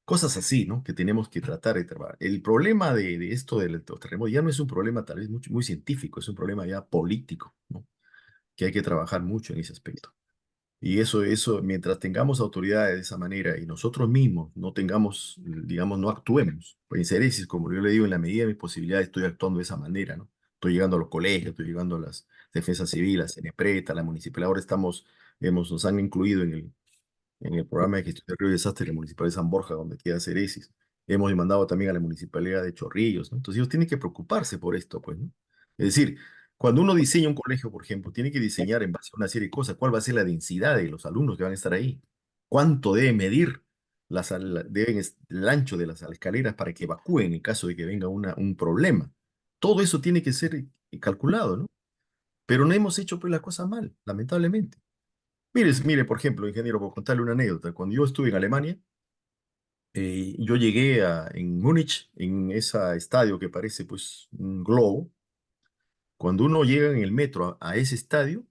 Cosas así, ¿no? Que tenemos que tratar de trabajar. El problema de esto del terremoto ya no es un problema tal vez muy científico, es un problema ya político, ¿no? Que hay que trabajar mucho en ese aspecto. Y eso, mientras tengamos autoridades de esa manera y nosotros mismos no tengamos, digamos, no actuemos, pues en Ceresis, como yo le digo, en la medida de mis posibilidades estoy actuando de esa manera, ¿no? Estoy llegando a los colegios, estoy llegando a las defensas civiles, a CENEPRETA, a la municipal, ahora nos han incluido en el programa de gestión de riesgo y desastre de la Municipalidad de San Borja, donde queda Ceresis. Hemos demandado también a la Municipalidad de Chorrillos, ¿no? Entonces ellos tienen que preocuparse por esto, pues, ¿no? Es decir, cuando uno diseña un colegio, por ejemplo, tiene que diseñar en base a una serie de cosas. ¿Cuál va a ser la densidad de los alumnos que van a estar ahí? ¿Cuánto debe medir el ancho de las escaleras para que evacúen en caso de que venga un problema? Todo eso tiene que ser calculado, ¿no? Pero no hemos hecho pues la cosa mal, lamentablemente. Mire, por ejemplo, ingeniero, por contarle una anécdota. Cuando yo estuve en Alemania, yo llegué en Múnich, en ese estadio que parece pues un globo. Cuando uno llega en el metro a ese estadio,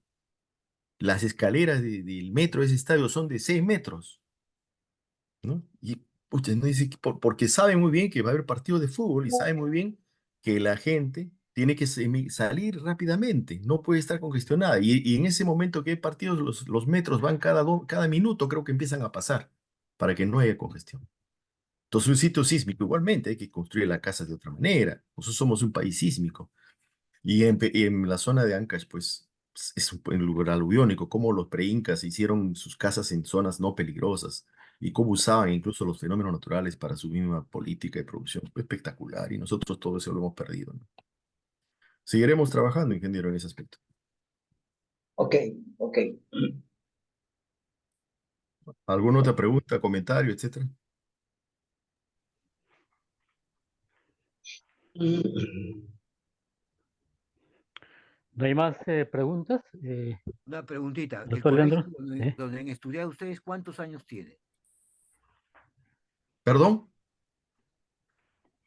las escaleras del metro de ese estadio son de 6 metros, ¿no? Y usted no dice, porque sabe muy bien que va a haber partidos de fútbol y sabe muy bien que la gente tiene que salir rápidamente, no puede estar congestionada. Y en ese momento que hay partidos, los metros van cada minuto, creo que empiezan a pasar. para que no haya congestión. Entonces, un sitio sísmico igualmente hay que construir las casas de otra manera. Nosotros somos un país sísmico. Y en la zona de Ancash, pues, es un lugar aluviónico, como los preincas hicieron sus casas en zonas no peligrosas y cómo usaban incluso los fenómenos naturales para su misma política de producción. Fue espectacular y nosotros todo eso lo hemos perdido, ¿no? Seguiremos trabajando, ingeniero, en ese aspecto. Ok, ok. ¿Alguna otra pregunta, comentario, etcétera? ¿No hay más preguntas? Una preguntita. ¿El Doctor colegio Leandro. donde han estudiado ustedes cuántos años tiene? ¿Perdón?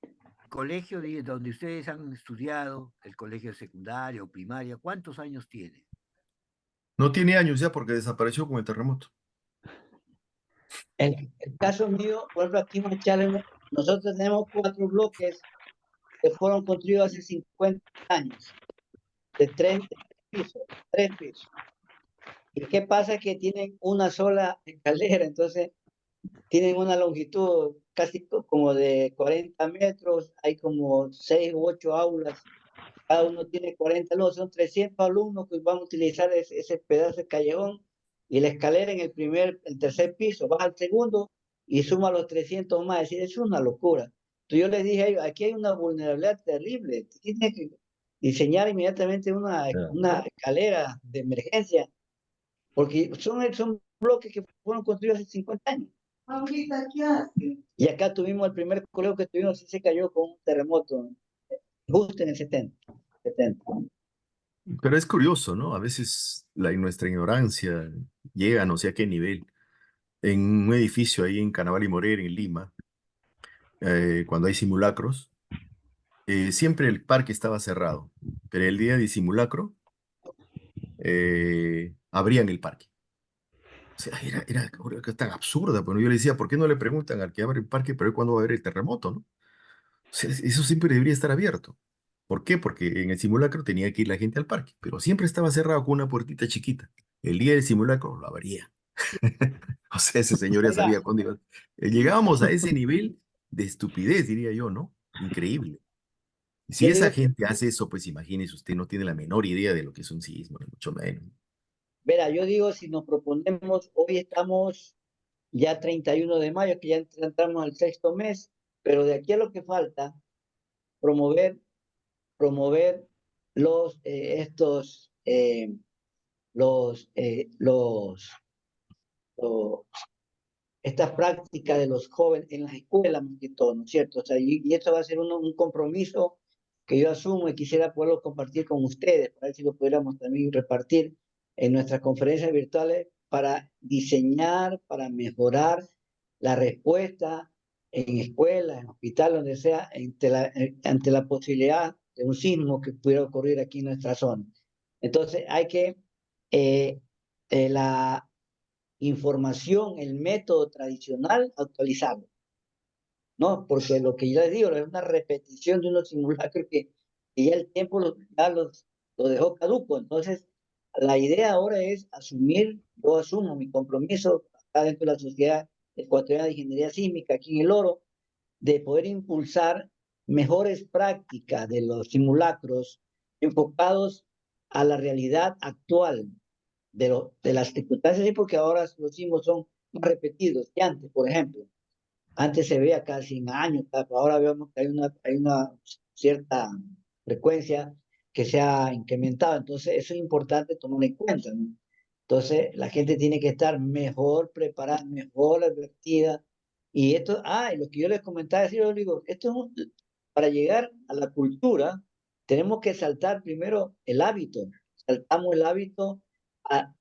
El colegio donde ustedes han estudiado, el colegio secundario, primaria, ¿cuántos años tiene? No tiene años ya porque desapareció con el terremoto. El caso mío, por ejemplo, aquí en Machala, nosotros tenemos 4 bloques que fueron construidos hace 50 años, de 3 pisos, 3 pisos. ¿Y qué pasa? Que tienen una sola escalera, entonces tienen una longitud casi como de 40 metros, hay como 6 u 8 aulas, cada uno tiene 40 alumnos, son 300 alumnos que van a utilizar ese pedazo de callejón y la escalera en el tercer piso, vas al segundo y suma los 300 más, es decir, es una locura. Entonces yo les dije a ellos, aquí hay una vulnerabilidad terrible, tienes que diseñar inmediatamente Ya. una escalera de emergencia, porque son bloques que fueron construidos hace 50 años. Ahorita, ¿qué hace? Y acá tuvimos el primer colegio que tuvimos, sí se cayó con un terremoto, justo en el 70. Pero es curioso, ¿no? A veces nuestra ignorancia llega a no sé a qué nivel. En un edificio ahí en Carnaval y Morer, en Lima, cuando hay simulacros, siempre el parque estaba cerrado, pero el día de simulacro abrían el parque. O sea, era tan absurda, pero yo le decía, ¿por qué no le preguntan al que abre el parque, pero cuándo va a haber el terremoto, ¿no? O sea, eso siempre debería estar abierto. ¿Por qué? Porque en el simulacro tenía que ir la gente al parque, pero siempre estaba cerrado con una puertita chiquita. El día del simulacro lo abría. O sea, ese señor ya Oiga, sabía cuándo iba. Llegábamos a ese nivel de estupidez, diría yo, ¿no? Increíble. Y si yo esa digo que, gente hace eso, pues imagínese, usted no tiene la menor idea de lo que es un sismo, ni mucho menos. verá, yo digo, si nos proponemos, hoy estamos ya 31 de mayo, que ya entramos al 6.º mes, pero de aquí a lo que falta, promover, promover los, estos, los, esta práctica de los jóvenes en las escuelas, más que todo, ¿no es cierto? O sea, y esto va a ser un compromiso que yo asumo y quisiera poderlo compartir con ustedes, para ver si lo pudiéramos también repartir en nuestras conferencias virtuales para diseñar, para mejorar la respuesta en escuelas, en hospitales, donde sea, ante la posibilidad de un sismo que pudiera ocurrir aquí en nuestra zona. Entonces, hay que, la información, el método tradicional, actualizarlo, ¿no? Porque lo que yo les digo es una repetición de unos simulacros que ya el tiempo lo dejó caduco. Entonces, la idea ahora es asumir, yo asumo mi compromiso acá dentro de la Sociedad Ecuatoriana de Ingeniería Sísmica, aquí en El Oro, de poder impulsar mejores prácticas de los simulacros enfocados a la realidad actual de las circunstancias, sí, porque ahora los sismos son más repetidos que antes, por ejemplo. Antes se veía cada 100 años, ahora vemos que hay una cierta frecuencia que se ha incrementado. Entonces, eso es importante tomar en cuenta, ¿no? Entonces, la gente tiene que estar mejor preparada, mejor advertida. Y esto, y lo que yo les comentaba, yo digo, para llegar a la cultura, tenemos que saltar primero el hábito. Saltamos el hábito a,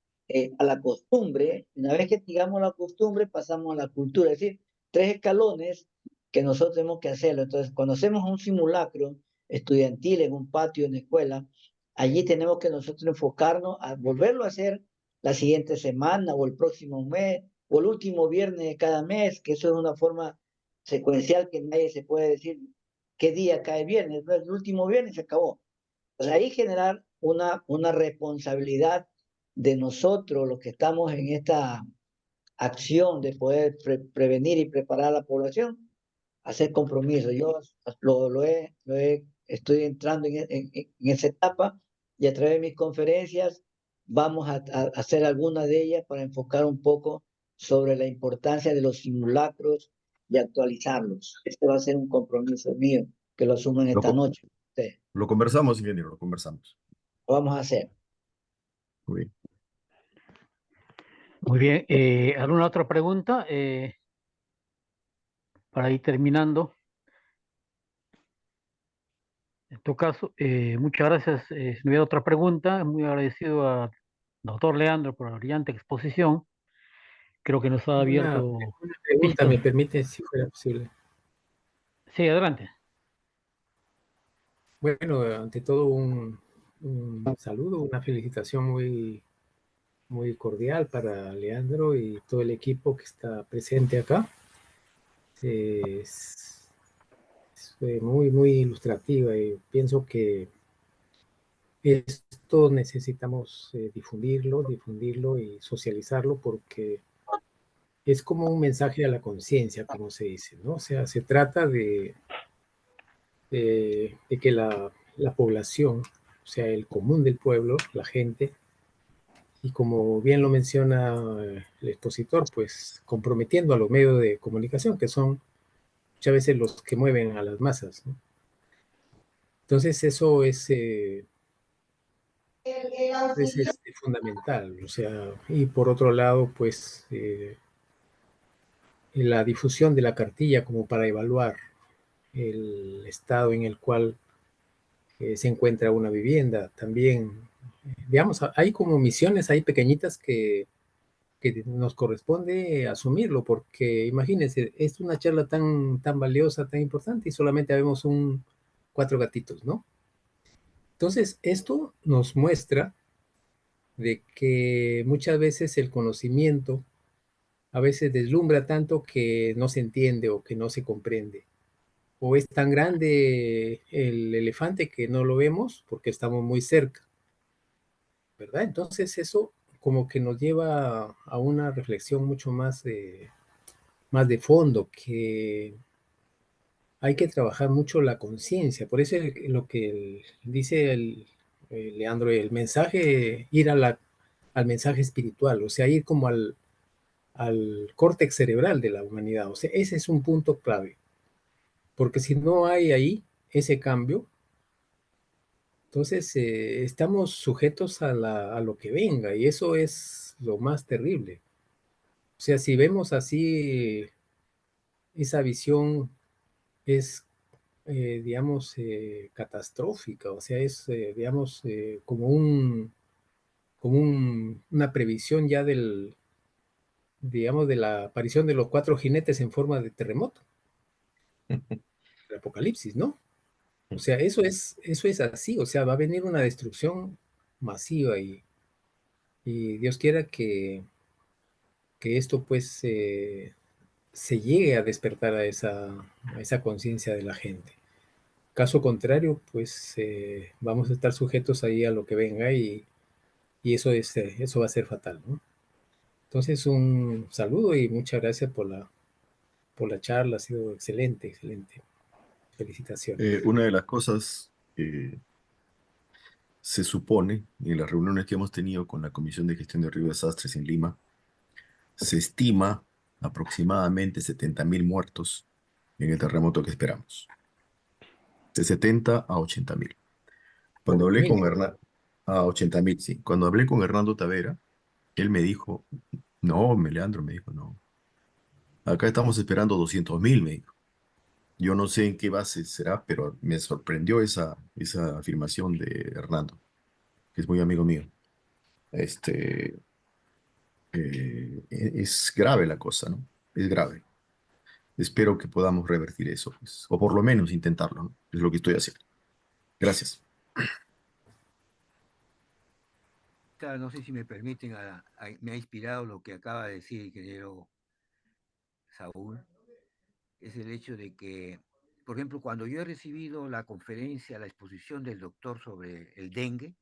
a la costumbre. Una vez que digamos la costumbre, pasamos a la cultura. Es decir, 3 escalones que nosotros tenemos que hacerlo. Entonces, cuando hacemos un simulacro estudiantil en un patio, en la escuela, allí tenemos que nosotros enfocarnos a volverlo a hacer la siguiente semana o el próximo mes o el último viernes de cada mes, que eso es una forma secuencial que nadie se puede decir qué día cae viernes, no, el último viernes se acabó. Pues ahí generar una responsabilidad de nosotros, los que estamos en esta acción de poder prevenir y preparar a la población, hacer compromiso. Yo estoy entrando en esa etapa y a través de mis conferencias vamos a hacer algunas de ellas para enfocar un poco sobre la importancia de los simulacros y actualizarlos. Este va a ser un compromiso mío que lo asuman Lo, esta co- noche. Sí, lo conversamos, ingeniero, lo conversamos. lo vamos a hacer. Muy bien. Muy bien. ¿Alguna otra pregunta? Para ir terminando. En tu caso, muchas gracias. Si no hubiera otra pregunta, muy agradecido al doctor Leandro por la brillante exposición. Creo que nos ha Una abierto pregunta, pistas. me permite, si fuera posible. Sí, adelante. Bueno, ante todo un saludo, una felicitación muy cordial para Leandro y todo el equipo que está presente acá. Fue muy ilustrativa y pienso que esto necesitamos difundirlo y socializarlo porque es como un mensaje a la conciencia, como se dice, ¿no? O sea, se trata de que la población, o sea, el común del pueblo, la gente, y como bien lo menciona el expositor, pues comprometiendo a los medios de comunicación, que son muchas veces los que mueven a las masas, ¿no? Entonces eso es fundamental, o sea, y por otro lado, pues la difusión de la cartilla como para evaluar el estado en el cual se encuentra una vivienda, también, digamos, hay como misiones ahí pequeñitas que nos corresponde asumirlo, porque imagínense, es una charla tan valiosa, tan importante, y solamente vemos cuatro gatitos, ¿no? Entonces, esto nos muestra de que muchas veces el conocimiento a veces deslumbra tanto que no se entiende o que no se comprende. O es tan grande el elefante que no lo vemos porque estamos muy cerca, ¿verdad? Entonces eso como que nos lleva a una reflexión mucho más de fondo, que hay que trabajar mucho la conciencia. Por eso lo que dice Leandro, el mensaje, ir al mensaje espiritual, o sea, ir como al córtex cerebral de la humanidad. O sea, ese es un punto clave, porque si no hay ahí ese cambio, entonces estamos sujetos a lo que venga y eso es lo más terrible. O sea, si vemos así, esa visión es, digamos, catastrófica, o sea, es, digamos, una previsión ya digamos, de la aparición de los cuatro jinetes en forma de terremoto, el apocalipsis, ¿no? O sea, eso es así, o sea, va a venir una destrucción masiva y Dios quiera que esto pues se llegue a despertar a esa conciencia de la gente. Caso contrario, pues vamos a estar sujetos ahí a lo que venga y eso va a ser fatal, ¿no? Entonces, un saludo y muchas gracias por la charla, ha sido excelente, excelente. Felicitaciones. Una de las cosas que se supone en las reuniones que hemos tenido con la Comisión de Gestión de Río Desastres en Lima, se estima aproximadamente 70.000 muertos en el terremoto que esperamos. De 70 a 80.000. Cuando hablé 80.000. con Hernán, a 80.000, sí. Cuando hablé con Hernando Tavera, él me dijo, no, Leandro, me dijo, no. Acá estamos esperando 200.000, me dijo. Yo no sé en qué base será, pero me sorprendió esa afirmación de Hernando, que es muy amigo mío. Este, es grave la cosa, ¿no? Es grave. Espero que podamos revertir eso, pues, o por lo menos intentarlo, ¿no? Es lo que estoy haciendo. Gracias. No sé si me permiten, me ha inspirado lo que acaba de decir el ingeniero Saúl, es el hecho de que, por ejemplo, cuando yo he recibido la conferencia, la exposición del doctor sobre el dengue,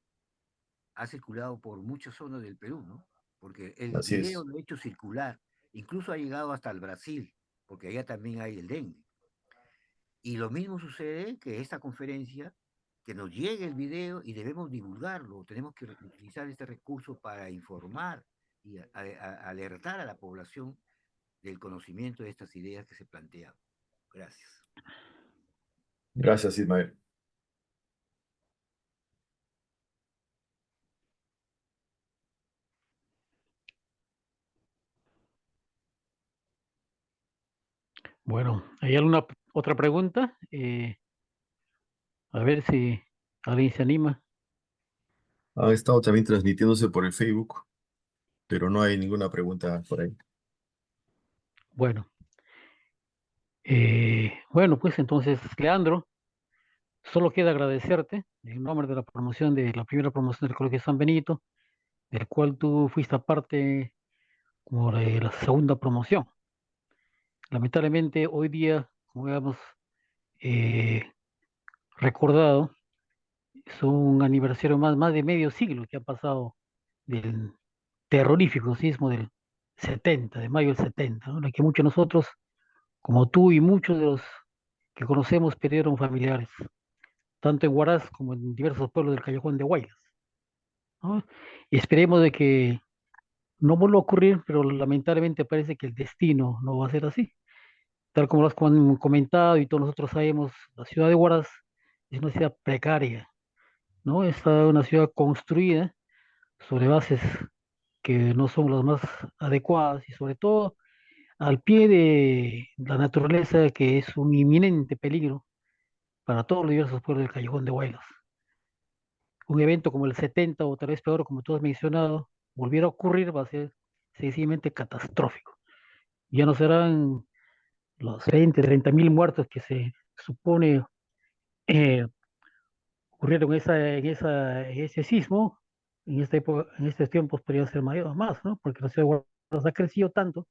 ha circulado por muchas zonas del Perú, ¿no? Porque el Así video es. lo he hecho circular Incluso ha llegado hasta el Brasil, porque allá también hay el dengue. Y lo mismo sucede que esta conferencia, que nos llegue el video y debemos divulgarlo, tenemos que utilizar este recurso para informar y alertar a la población del conocimiento de estas ideas que se plantean. Gracias. Gracias, Ismael. Bueno, ¿hay alguna otra pregunta? A ver si alguien se anima. Ha estado también transmitiéndose por el Facebook, pero no hay ninguna pregunta por ahí. Bueno, bueno, pues entonces, Leandro, solo queda agradecerte en nombre de la promoción de la primera promoción del Colegio San Benito, del cual tú fuiste parte como de la segunda promoción. Lamentablemente, hoy día, como hemos eh, recordado, es un aniversario más de medio siglo que ha pasado del terrorífico sismo del 70, de mayo del 70, ¿no? En el que muchos de nosotros, como tú y muchos de los que conocemos, perdieron familiares, tanto en Huaraz como en diversos pueblos del Callejón de Huaylas, ¿no? Y esperemos de que no vuelva a ocurrir, pero lamentablemente parece que el destino no va a ser así. Tal como lo has comentado y todos nosotros sabemos, la ciudad de Huaraz es una ciudad precaria, ¿no? Es una ciudad construida sobre bases que no son las más adecuadas y sobre todo al pie de la naturaleza que es un inminente peligro para todos los diversos pueblos del Callejón de Huaylas. Un evento como el 70 o tal vez peor, como tú has mencionado, volviera a ocurrir, va a ser sencillamente catastrófico. Ya no serán los 20, 30 mil muertos que se supone eh, ocurrieron en ese sismo, en estos tiempos podrían ser mayor, más, ¿no? Porque la ciudad de Huaraz ha crecido tanto,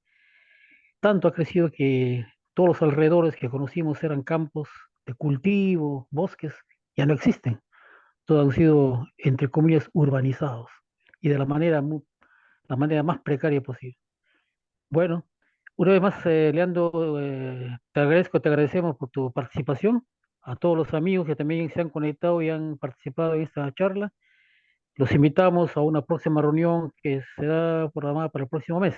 tanto ha crecido que todos los alrededores que conocimos eran campos de cultivo, bosques, ya no existen. Todos han sido, entre comillas, urbanizados y de la manera más precaria posible. Bueno, una vez más, Leandro, te agradecemos por tu participación. A todos los amigos que también se han conectado y han participado en esta charla, los invitamos a una próxima reunión que será programada para el próximo mes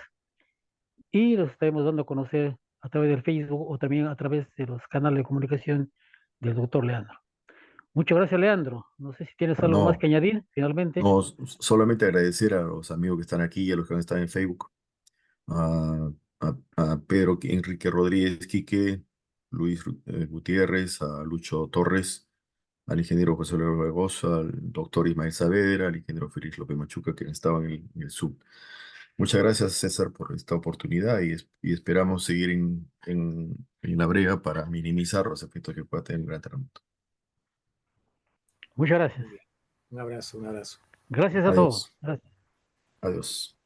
y los estaremos dando a conocer a través del Facebook o también a través de los canales de comunicación del doctor Leandro. Muchas gracias, Leandro. No sé si tienes algo más No, que añadir finalmente. no, solamente agradecer a los amigos que están aquí y a los que no están en Facebook, a Pedro Enrique Rodríguez Quique, Luis Gutiérrez, a Lucho Torres, al ingeniero José Luis Barbosa, al doctor Ismael Saavedra, al ingeniero Félix López Machuca, que estaban en el Zoom. Muchas gracias, César, por esta oportunidad y esperamos seguir en la brega para minimizar los efectos que pueda tener un gran terremoto. Muchas gracias. Muy bien. Un abrazo, un abrazo. Gracias a Adiós. todos. Gracias. Adiós.